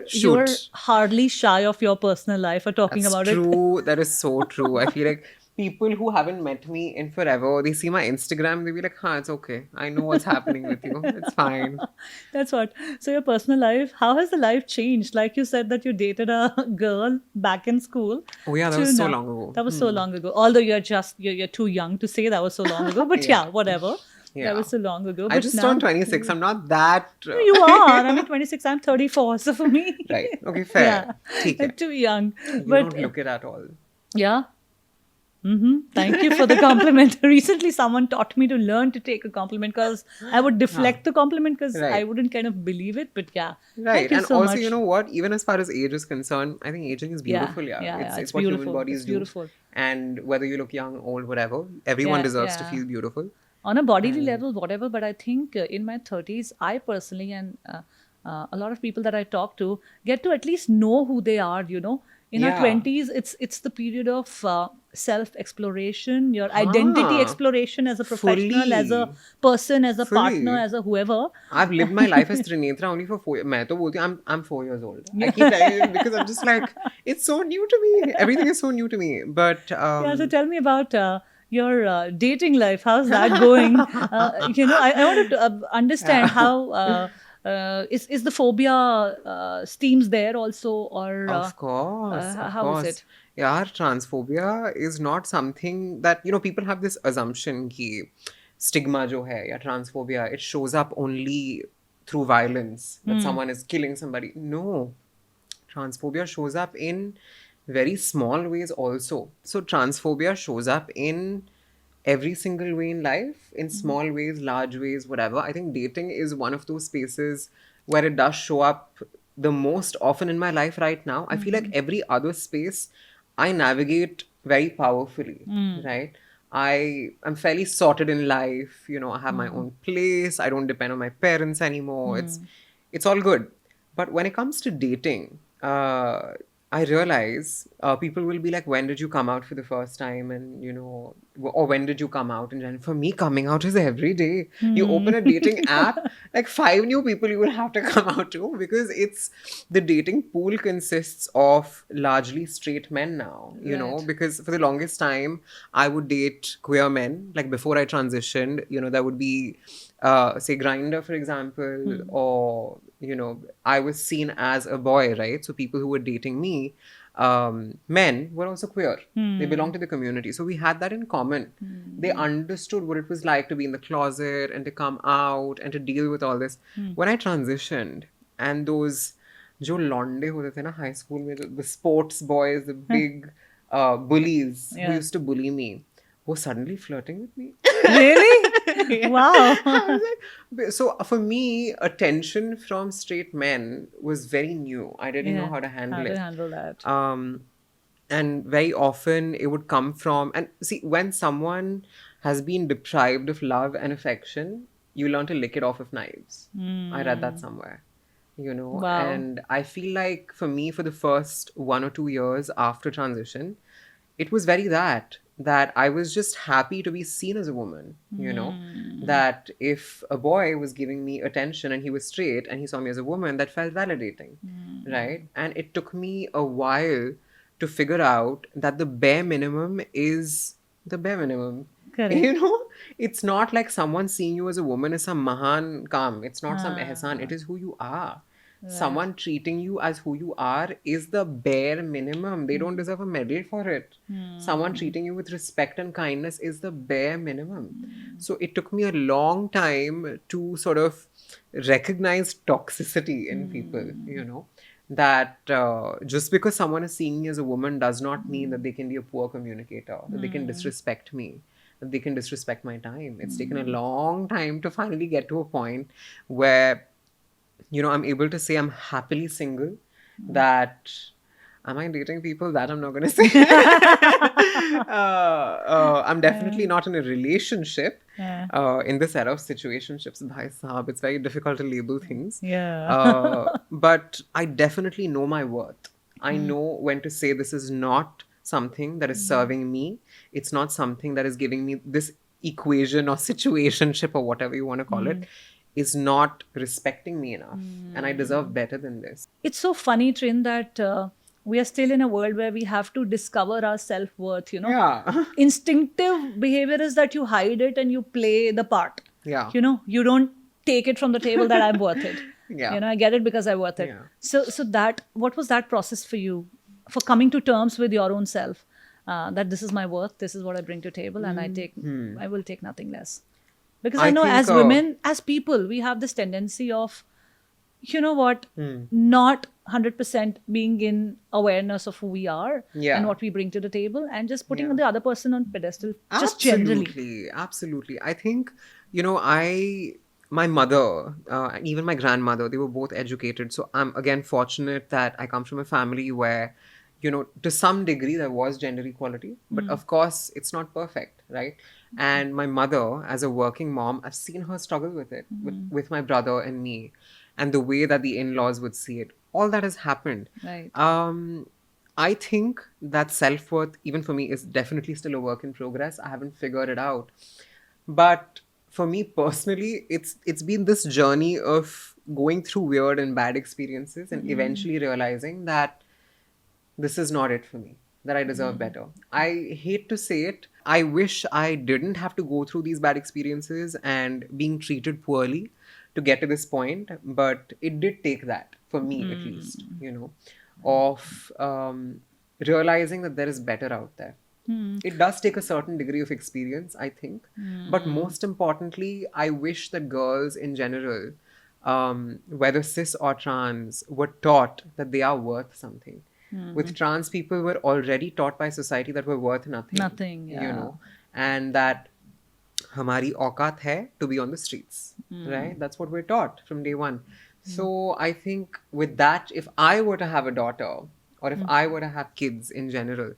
hardly shy of your personal life or talking about That's it. true. That is so true. I feel like people who haven't met me in forever, they see my Instagram, they be like, it's okay. I know what's happening with you. It's fine. That's what. So your personal life, how has the life changed? Like you said that you dated a girl back in school. Oh yeah, that To was so now. long ago. That was so long ago. Although you're too young to say that was so long ago. But Yeah. whatever. Yeah. That was so long ago. I But just now, turned 26. I'm not that. you are. I'm 26. I'm 34. So for me, Right. Okay, fair. Take yeah, it. too young. You But don't look it at all. yeah. Thank you for the compliment. Recently, someone taught me to learn to take a compliment because I would deflect the compliment because I Right. wouldn't kind of believe it. But yeah, Right. thank you And so also, much. you know what? Even as far as age is concerned, I think aging is beautiful. Yeah, yeah, It's it's what human beautiful. bodies It's do. beautiful. And whether you look young, old, whatever, everyone Yeah, deserves to yeah. feel beautiful. On a bodily And- level, whatever. But I think in my 30s, I personally and a lot of people that I talk to get to at least know who they are. In our Yeah. 20s, it's the period of self exploration, your identity exploration as a professional, as a Fully. person, as a partner, Fully. as a whoever. I've lived my life as Trinetra only for 4 years. मैं तो बोलती हूँ, I'm 4 years old. I keep telling you because I'm just like, it's so new to me. Everything is so new to me. But Yeah, so tell me about your dating life. How's that going? I wanted to understand how is the phobia steams there also, or of course, of how is course. it? Yeah, transphobia is not something that, people have this assumption कि stigma जो है या transphobia, it shows up only through violence, that someone is killing somebody. No, transphobia shows up in very small ways also. So transphobia shows up in every single way in life, in small ways, large ways, whatever. I think dating is one of those spaces where it does show up the most often in my life right now. I feel like every other space I navigate very powerfully, right? I'm fairly sorted in life, I have my own place, I don't depend on my parents anymore. It's all good. But when it comes to dating, I realize people will be like, when did you come out for the first time? And, or when did you come out? And for me, coming out is every day. You open a dating app, like 5 new people you will have to come out to, because the dating pool consists of largely straight men now, Right. because for the longest time, I would date queer men. Like before I transitioned, there would be, say, Grinder, for example, or, I was seen as a boy, right? So people who were dating me, men, were also queer. They belonged to the community. So we had that in common. They understood what it was like to be in the closet and to come out and to deal with all this. When I transitioned, and those जो लौंडे होते थे ना high school में, the sports boys, the big bullies who Yeah. used to bully me, were suddenly flirting with me. Really? Wow. I was like, so for me, attention from straight men was very new. I didn't know how to handle How it. to handle that? And very often it would come from, and see, when someone has been deprived of love and affection, you learn to lick it off with knives. I read that somewhere. Wow. And I feel like for me, for the first 1 or 2 years after transition, it was very that I was just happy to be seen as a woman, that if a boy was giving me attention and he was straight and he saw me as a woman, that felt validating, right? And it took me a while to figure out that the bare minimum is the bare minimum. Correct. It's not like someone seeing you as a woman is some mahan kam. It's not some ehsan. It is who you are. Someone treating you as who you are is the bare minimum. They don't deserve a medal for it. Someone treating you with respect and kindness is the bare minimum. So it took me a long time to sort of recognize toxicity in people, that just because someone is seeing me as a woman does not mean that they can be a poor communicator, that they can disrespect me, that they can disrespect my time. It's taken a long time to finally get to a point where I'm able to say I'm happily single. That am I dating people? That I'm not going to say. I'm definitely not in a relationship. In the set of situationships, bhai sahab, it's very difficult to label things. Yeah. But I definitely know my worth. I know when to say this is not something that is serving me. It's not something that is giving me this equation or situationship or whatever you want to call it, is not respecting me enough. And I deserve better than this. It's so funny, Trin, that we are still in a world where we have to discover our self-worth, Yeah. Instinctive behavior is that you hide it and you play the part. Yeah. You don't take it from the table that I'm worth it. Yeah. I get it because I'm worth it. Yeah. So that, what was that process for you, for coming to terms with your own self, that this is my worth, this is what I bring to table, and I will take nothing less. Because I I know think, as women, as people, we have this tendency of, not 100% being in awareness of who we are Yeah. and what we bring to the table, and just putting Yeah. the other person on pedestal, just generally. Absolutely. I think, my mother, and even my grandmother, they were both educated. So I'm again fortunate that I come from a family where, to some degree there was gender equality, but of course it's not perfect, right? And my mother, as a working mom, I've seen her struggle with it, with my brother and me, and the way that the in-laws would see it. All that has happened. Right. I think that self-worth, even for me, is definitely still a work in progress. I haven't figured it out. But for me personally, it's been this journey of going through weird and bad experiences and eventually realizing that this is not it for me, that I deserve better. I hate to say it. I wish I didn't have to go through these bad experiences and being treated poorly to get to this point, but it did take that, for me at least, of realizing that there is better out there. It does take a certain degree of experience, I think. But most importantly, I wish that girls in general, whether cis or trans, were taught that they are worth something. With trans people, we're already taught by society that we're worth nothing. Nothing, yeah. And that hamari aukat hai to be on the streets, right? That's what we're taught from day one. So I think with that, if I were to have a daughter, or if I were to have kids in general,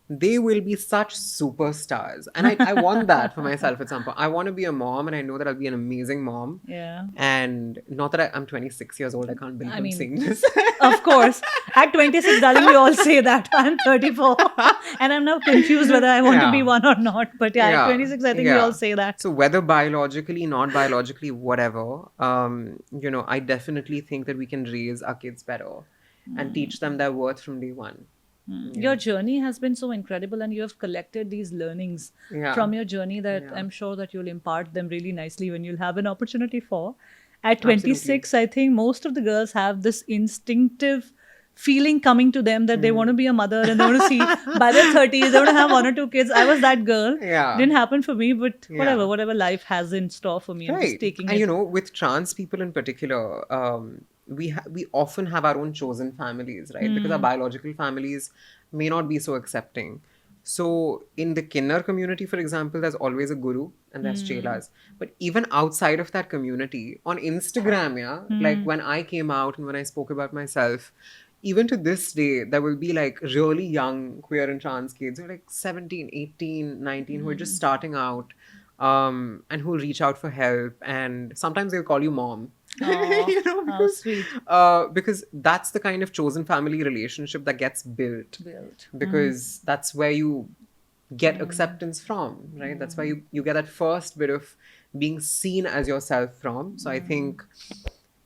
they will be such superstars. And I want that for myself at some point. I want to be a mom, and I know that I'll be an amazing mom. Yeah. And not that I'm 26 years old. I can't believe I'm saying this. Of course. At 26, darling, we all say that. I'm 34. And I'm now confused whether I want to be one or not. But at 26, I think we all say that. So whether biologically, not biologically, whatever, I definitely think that we can raise our kids better and teach them their worth from day one. Your journey has been so incredible, and you have collected these learnings from your journey that I'm sure that you'll impart them really nicely when you'll have an opportunity for. At 26, I think most of the girls have this instinctive feeling coming to them that they want to be a mother, and they want to see by their 30s, they want to have 1 or 2 kids. I was that girl. Didn't happen for me, but whatever life has in store for me, I'm just taking it. And with trans people in particular, we often have our own chosen families, right? Because our biological families may not be so accepting. So in the Kinnar community, for example, there's always a guru and there's chelas. But even outside of that community, on Instagram, like when I came out and when I spoke about myself, even to this day, there will be like really young queer and trans kids who are like 17, 18, 19, who are just starting out, and who will reach out for help. And sometimes they'll call you mom. How sweet. Because that's the kind of chosen family relationship that gets built. Because that's where you get acceptance from, right? That's where you get that first bit of being seen as yourself from. So I think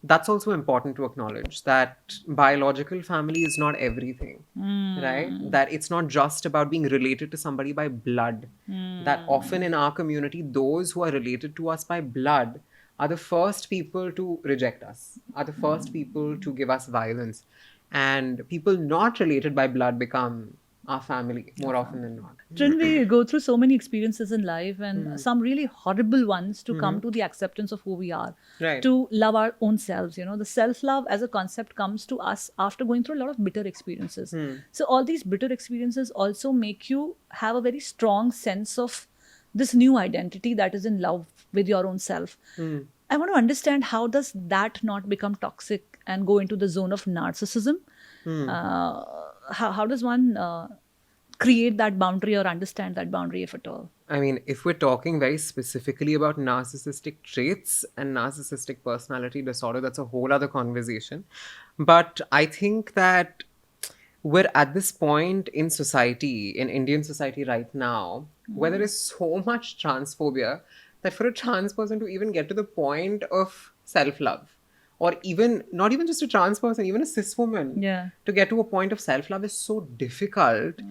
that's also important to acknowledge, that biological family is not everything, right? That it's not just about being related to somebody by blood. That often in our community, those who are related to us by blood are the first people to reject us, are the first people to give us violence. And people not related by blood become our family more often than not. Trin, we go through so many experiences in life, and some really horrible ones, to come to the acceptance of who we are, to love our own selves. The self-love as a concept comes to us after going through a lot of bitter experiences. So all these bitter experiences also make you have a very strong sense of this new identity that is in love with your own self. I want to understand, how does that not become toxic and go into the zone of narcissism? How does one create that boundary or understand that boundary, if at all? I mean, if we're talking very specifically about narcissistic traits and narcissistic personality disorder, that's a whole other conversation. But I think that we're at this point in society, in Indian society right now, where there is so much transphobia that for a trans person to even get to the point of self-love or even not even just a trans person, even a cis woman, Yeah. to get to a point of self-love is so difficult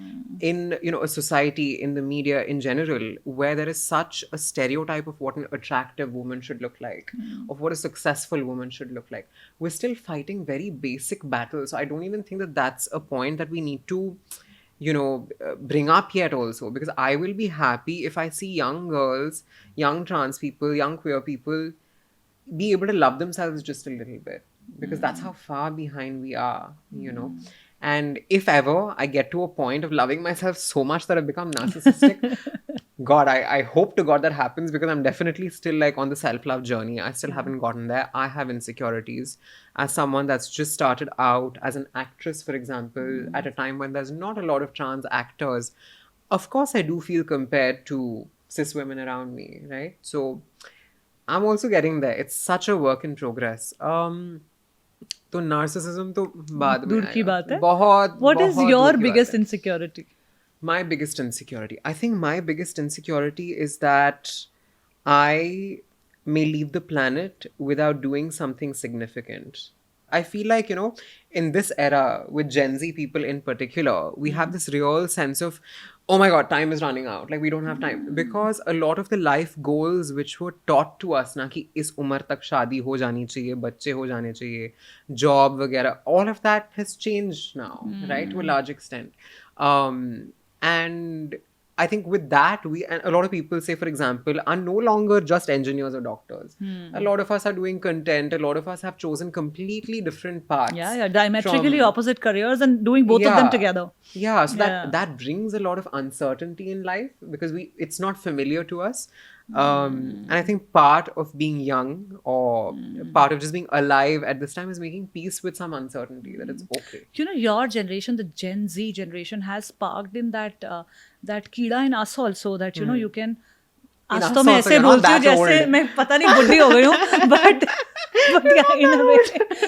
in, a society, in the media in general, where there is such a stereotype of what an attractive woman should look like, of what a successful woman should look like. We're still fighting very basic battles. So I don't even think that that's a point that we need to bring up yet also, because I will be happy if I see young girls, young trans people, young queer people be able to love themselves just a little bit, because that's how far. We are, and if ever I get to a point of loving myself so much that I've become narcissistic, God, I hope to God that happens, because I'm definitely still like on the self-love journey. I still haven't gotten there. I have insecurities as someone that's just started out as an actress, for example, at a time when there's not a lot of trans actors. Of course, I do feel compared to cis women around me, right? So I'm also getting there. It's such a work in progress. तो narcissism तो बाद में दूर की आएगा. बात है. बहुत What is बहुत your दूर की बात biggest है. insecurity? My biggest insecurity. I think my biggest insecurity is that I may leave the planet without doing something significant. I feel like, in this era, with Gen Z people in particular, we have this real sense of, oh my God, time is running out. Like, we don't have time. Because a lot of the life goals which were taught to us, na ki is umar tak shaadi ho jani chahiye, bacche ho jane chahiye, job वगैरह, all of that has changed now, right, to a large extent. And I think with that, and a lot of people say, for example, are no longer just engineers or doctors. A lot of us are doing content. A lot of us have chosen completely different paths. Yeah, diametrically opposite careers and doing both of them together. Yeah, so that brings a lot of uncertainty in life, because it's not familiar to us. And I think part of being young, or part of just being alive at this time, is making peace with some uncertainty, that it's okay. Your generation, the Gen Z generation, has sparked in that कीड़ा in us also, that you can. आज तो मैं ऐसे बोलती हूँ जैसे मैं पता नहीं बुढ़ी हो गई हूँ, but yeah, in a way.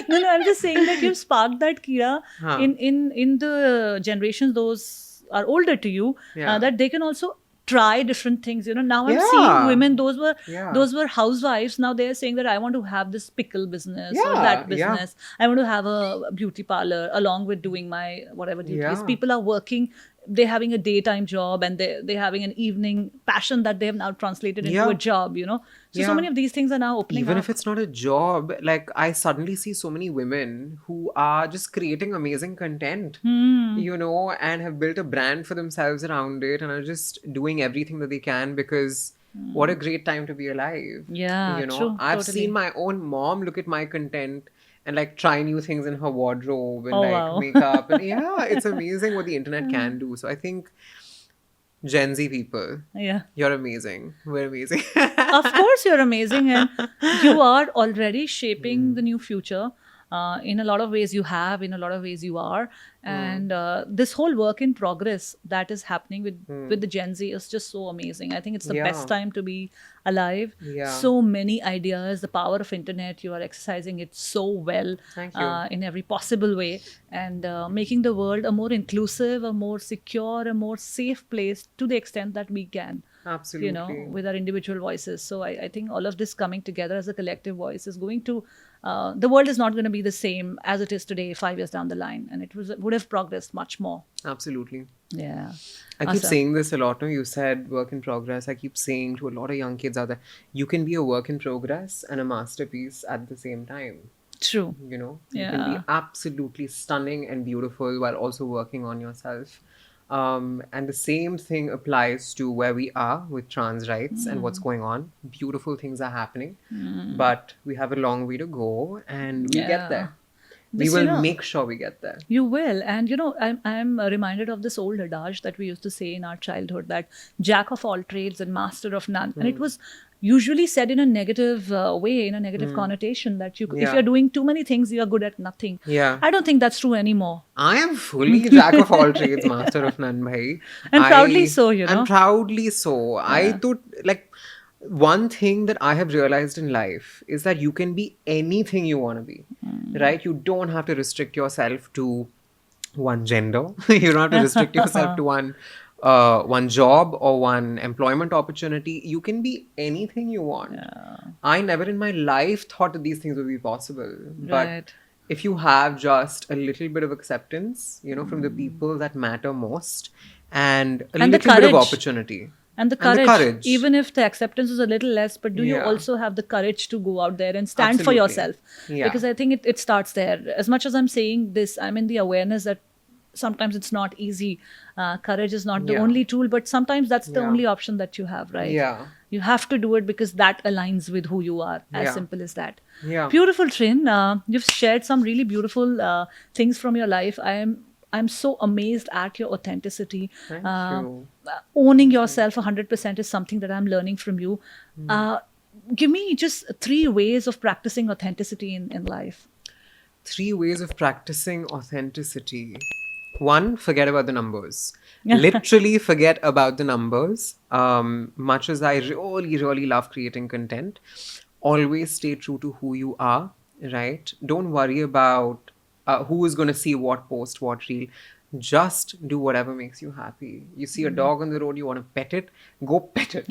No, I'm just saying that you've sparked that कीड़ा in the generations those are older to you, that they can also try different things. Now I'm seeing women, those were housewives. Now they're saying that I want to have this pickle business or that business. I want to have a beauty parlor along with doing my whatever duties. People are working. They're having a daytime job, and they're having an evening passion that they have now translated into a job, So many of these things are now opening Even up. if it's not a job, like I suddenly see so many women who are just creating amazing content, and have built a brand for themselves around it, and are just doing everything that they can, because what a great time to be alive. Yeah, true. I've seen my own mom look at my content and like try new things in her wardrobe and makeup. And it's amazing what the internet can do. So I think Gen Z people, you're amazing. We're amazing. Of course you're amazing, and you are already shaping the new future. In a lot of ways you have, in a lot of ways you are. And this whole work in progress that is happening with the Gen Z is just so amazing. I think it's the best time to be alive. So many ideas, the power of internet, you are exercising it so well. Thank you. In every possible way, and making the world a more inclusive, a more secure, a more safe place to the extent that we can. Absolutely. With our individual voices. So I think all of this coming together as a collective voice is going to, the world is not going to be the same as it is today 5 years down the line, and it would have progressed much more. Absolutely. Yeah. I keep saying this a lot. No? You said work in progress. I keep saying to a lot of young kids out there, you can be a work in progress and a masterpiece at the same time. True. You can be absolutely stunning and beautiful while also working on yourself. And the same thing applies to where we are with trans rights and what's going on. Beautiful things are happening, but we have a long way to go, and we get there. We will make sure we get there. You will. And, I'm reminded of this old adage that we used to say in our childhood, that jack of all trades and master of none. And it was usually said in a negative way, in a negative connotation, that if you're doing too many things, you're good at nothing. I don't think that's true anymore. I am fully jack of all trades, master of none, bhai. And proudly so, And proudly so. I thought, like, one thing that I have realized in life is that you can be anything you want to be, right? You don't have to restrict yourself to one gender. You don't have to restrict yourself to one one job or one employment opportunity. You can be anything you want. I never in my life thought that these things would be possible. But Right. if you have just a little bit of acceptance, from the people that matter most, and a And the little bit of courage. opportunity. And the And the courage, courage. even if the acceptance is a little less, but do you Yeah. also have the courage to go out there and stand for Absolutely. yourself? Yeah. Because I think it starts there. As much as I'm saying this, I'm in the awareness that sometimes it's not easy. Courage is not the Yeah. only tool, but sometimes that's the Yeah. only option that you have, right? Yeah. You have to do it because that aligns with who you are. As Yeah. simple as that. Yeah. Beautiful, Trin. You've shared some really beautiful things from your life. I'm so amazed at your authenticity. Thank you. Owning yourself 100% is something that I'm learning from you. Give me just 3 ways of practicing authenticity in life. 3 ways of practicing authenticity. 1, forget about the numbers. Literally forget about the numbers. Much as I really, really love creating content, always stay true to who you are, right? Don't worry about who is going to see what post, what reel. Just do whatever makes you happy. You see a dog on the road, you want to pet it, go pet it.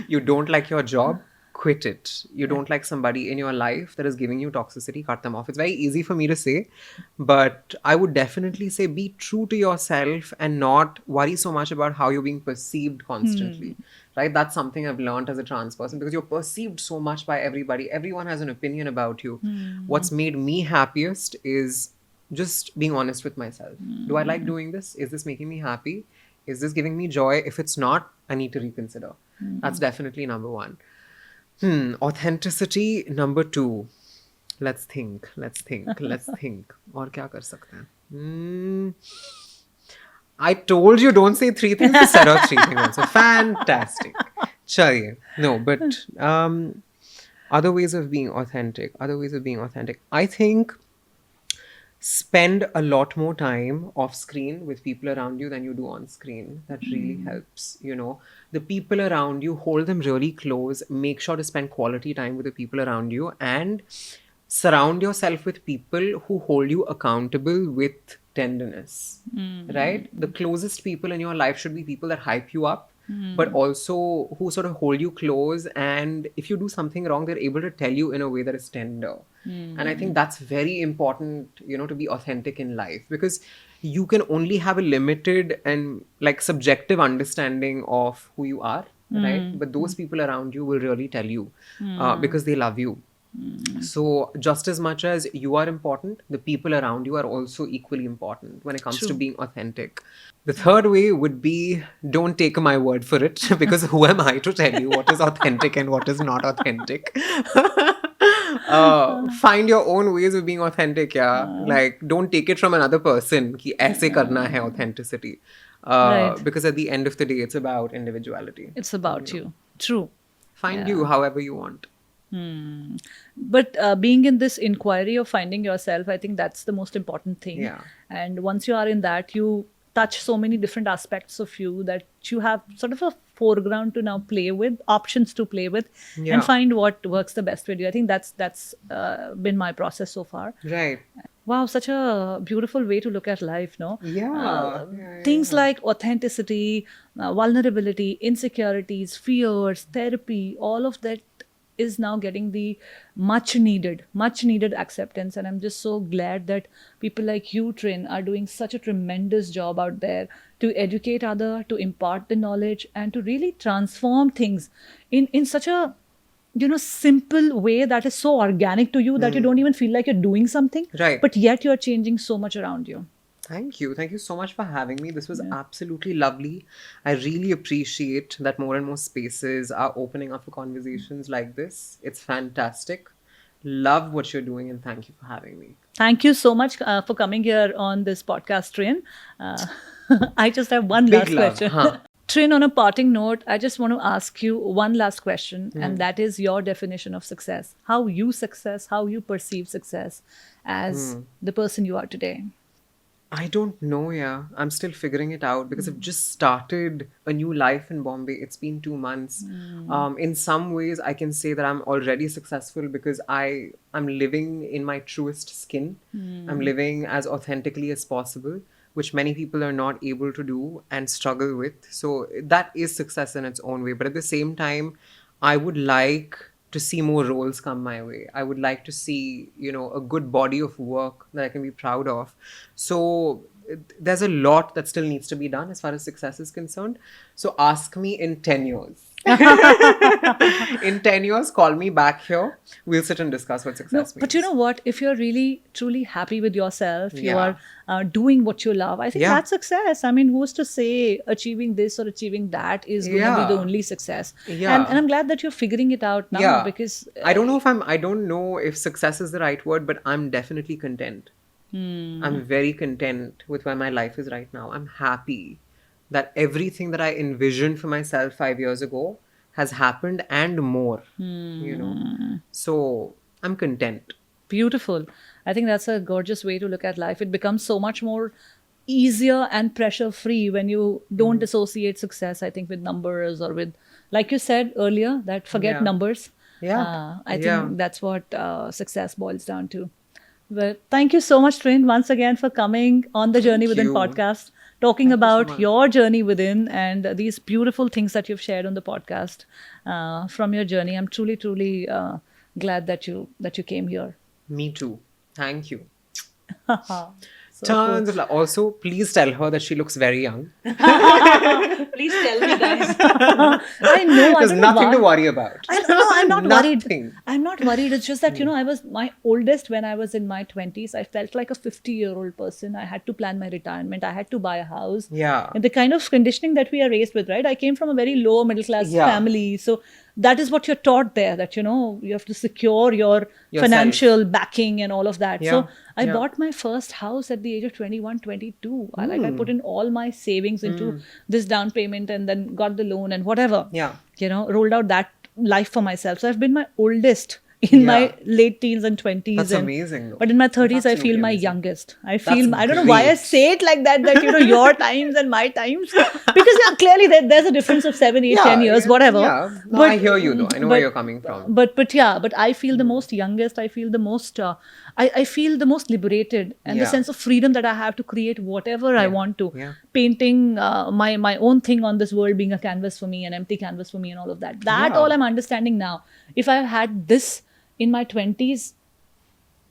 You don't like your job, quit it. You don't like somebody in your life that is giving you toxicity, cut them off. It's very easy for me to say, but I would definitely say be true to yourself and not worry so much about how you're being perceived constantly. Right? That's something I've learned as a trans person, because you're perceived so much by everybody. Everyone has an opinion about you. What's made me happiest is just being honest with myself. Do I like doing this? Is this making me happy? Is this giving me joy? If it's not, I need to reconsider. That's definitely number 1. Authenticity, number 2. Let's think. और क्या कर सकते हैं? I told you don't say 3 things. You said out 3 things also. Fantastic. Chaliye. No, but other ways of being authentic. I think spend a lot more time off screen with people around you than you do on screen. That really helps. The people around you, hold them really close. Make sure to spend quality time with the people around you, and surround yourself with people who hold you accountable with tenderness. Right? The closest people in your life should be people that hype you up, but also who sort of hold you close, and if you do something wrong, they're able to tell you in a way that is tender. And I think that's very important, to be authentic in life, because you can only have a limited and subjective understanding of who you are, right? But those people around you will really tell you, because they love you. So just as much as you are important, the people around you are also equally important when it comes to True. being authentic. The third way would be, don't take my word for it, because who am I to tell you what is authentic and what is not authentic? Find your own ways of being authentic, yeah. Don't take it from another person कि ऐसे करना है authenticity. Right. Because at the end of the day, it's about individuality. It's about you. True. Find you however you want. But being in this inquiry of finding yourself, I think that's the most important thing. Yeah. And once you are in that, you touch so many different aspects of you that you have sort of a foreground to now play with, options to play with, Yeah. and find what works the best with you. I think that's been my process so far. Right. Wow, such a beautiful way to look at life, no? Yeah. Things like authenticity, vulnerability, insecurities, fears, therapy, all of that is now getting the much needed acceptance. And I'm just so glad that people like you, Trin, are doing such a tremendous job out there to educate others, to impart the knowledge, and to really transform things in such a simple way that is so organic to you that you don't even feel like you're doing something, Right. but yet you're changing so much around you. Thank you. Thank you so much for having me. This was absolutely lovely. I really appreciate that more and more spaces are opening up for conversations like this. It's fantastic. Love what you're doing, and thank you for having me. Thank you so much for coming here on this podcast, Trin. I just have one Big last love, question. huh? Trin, on a parting note, I just want to ask you one last question, and that is your definition of success. How you perceive success as the person you are today. I don't know, yeah. I'm still figuring it out, because I've just started a new life in Bombay. It's been 2 months. In some ways, I can say that I'm already successful because I'm living in my truest skin. I'm living as authentically as possible. which many people are not able to do and struggle with. So that is success in its own way. But at the same time, I would like to see more roles come my way. I would like to see, a good body of work that I can be proud of. So there's a lot that still needs to be done as far as success is concerned. So ask me in 10 years. In 10 years, call me back here. We'll sit and discuss what success means. But you know what? If you're really, truly happy with yourself, you Yeah. are doing what you love, I think Yeah. that's success. I mean, who's to say achieving this or achieving that is going to be the Yeah. only success? Yeah. And I'm glad that you're figuring it out now Yeah. because I don't know if success is the right word, but I'm definitely content. I'm very content with where my life is right now. I'm happy that everything that I envisioned for myself 5 years ago has happened and more. So I'm content. beautiful. I think that's a gorgeous way to look at life. It becomes so much more easier and pressure free when you don't associate success, I think, with numbers or with, like you said earlier, that forget Yeah. numbers. Yeah. I think Yeah. that's what success boils down to. Well, thank you so much, Trin, once again for coming on the Journey Within you. podcast, talking Thank you so about much. your journey within and these beautiful things that you've shared on the podcast from your journey. I'm truly, truly glad that you came here. Me too. Thank you. So Tons of love. Also, please tell her that she looks very young. please tell me, guys. I know. There's I don't know nothing why. to worry about. I'm not worried. Nothing. I'm not worried. It's just that, I was my oldest when I was in my 20s. I felt like a 50-year-old person. I had to plan my retirement. I had to buy a house. Yeah. And the kind of conditioning that we are raised with, right? I came from a very low middle class Yeah. family. So that is what you're taught there, that, you have to secure your Yourself. financial backing and all of that. Yeah. So I Yeah. bought my first house at the age of 21, 22. I put in all my savings into this down payment and then got the loan and whatever. Yeah. Rolled out that life for myself. So I've been my oldest in my Yeah. late teens and 20s. That's and, amazing, though. But in my 30s, I That's feel my absolutely amazing. youngest. I feel, That's I don't know why I great. say it like that, your times and my times. Because clearly there's a difference of 7, 8, 10 years, whatever. Yeah. No, I hear you, though. I know where you're coming from. But I feel the most youngest. I feel the most, I feel the most liberated and the Yeah. sense of freedom that I have to create whatever I want to. Yeah. Painting my own thing on this world being a canvas for me, an empty canvas for me and all of that. That Yeah. all I'm understanding now. If I had this in my 20s,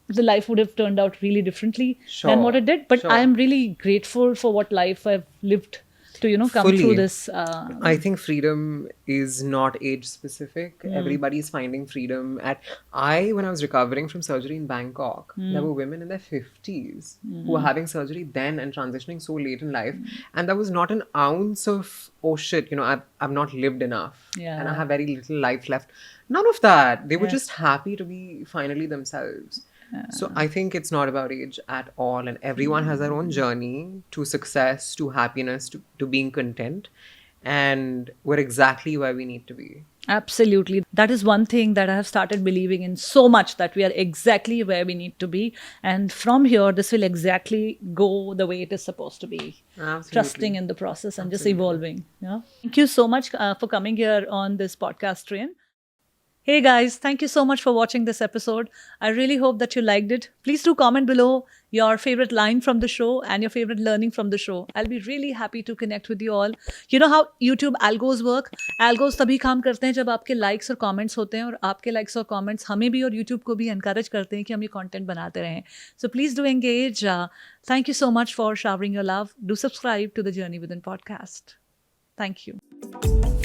the life would have turned out really differently than what it did. But Sure. I am really grateful for what life I've lived to, come Fully. through this. I think freedom is not age specific. Everybody's finding freedom when I was recovering from surgery in Bangkok, there were women in their 50s who were having surgery then and transitioning so late in life. And there was not an ounce of, oh shit, I've not lived enough. Yeah. And I have very little life left. None of that. They were just happy to be finally themselves. So I think it's not about age at all. And everyone has their own journey to success, to happiness, to being content. And we're exactly where we need to be. Absolutely. That is one thing that I have started believing in so much, that we are exactly where we need to be. And from here, this will exactly go the way it is supposed to be. Absolutely. Trusting in the process and just evolving. Yeah. Thank you so much for coming here on this podcast, Train. Hey guys, thank you so much for watching this episode. I really hope that you liked it. Please do comment below your favorite line from the show and your favorite learning from the show. I'll be really happy to connect with you all. You know how YouTube algos work? Algos तभी काम करते हैं जब आपके likes और comments होते हैं, और आपके likes और comments हमें भी और YouTube को भी encourage करते हैं कि हम ये content बनाते रहें. So please do engage. Thank you so much for showering your love. Do subscribe to the Journey Within podcast. Thank you.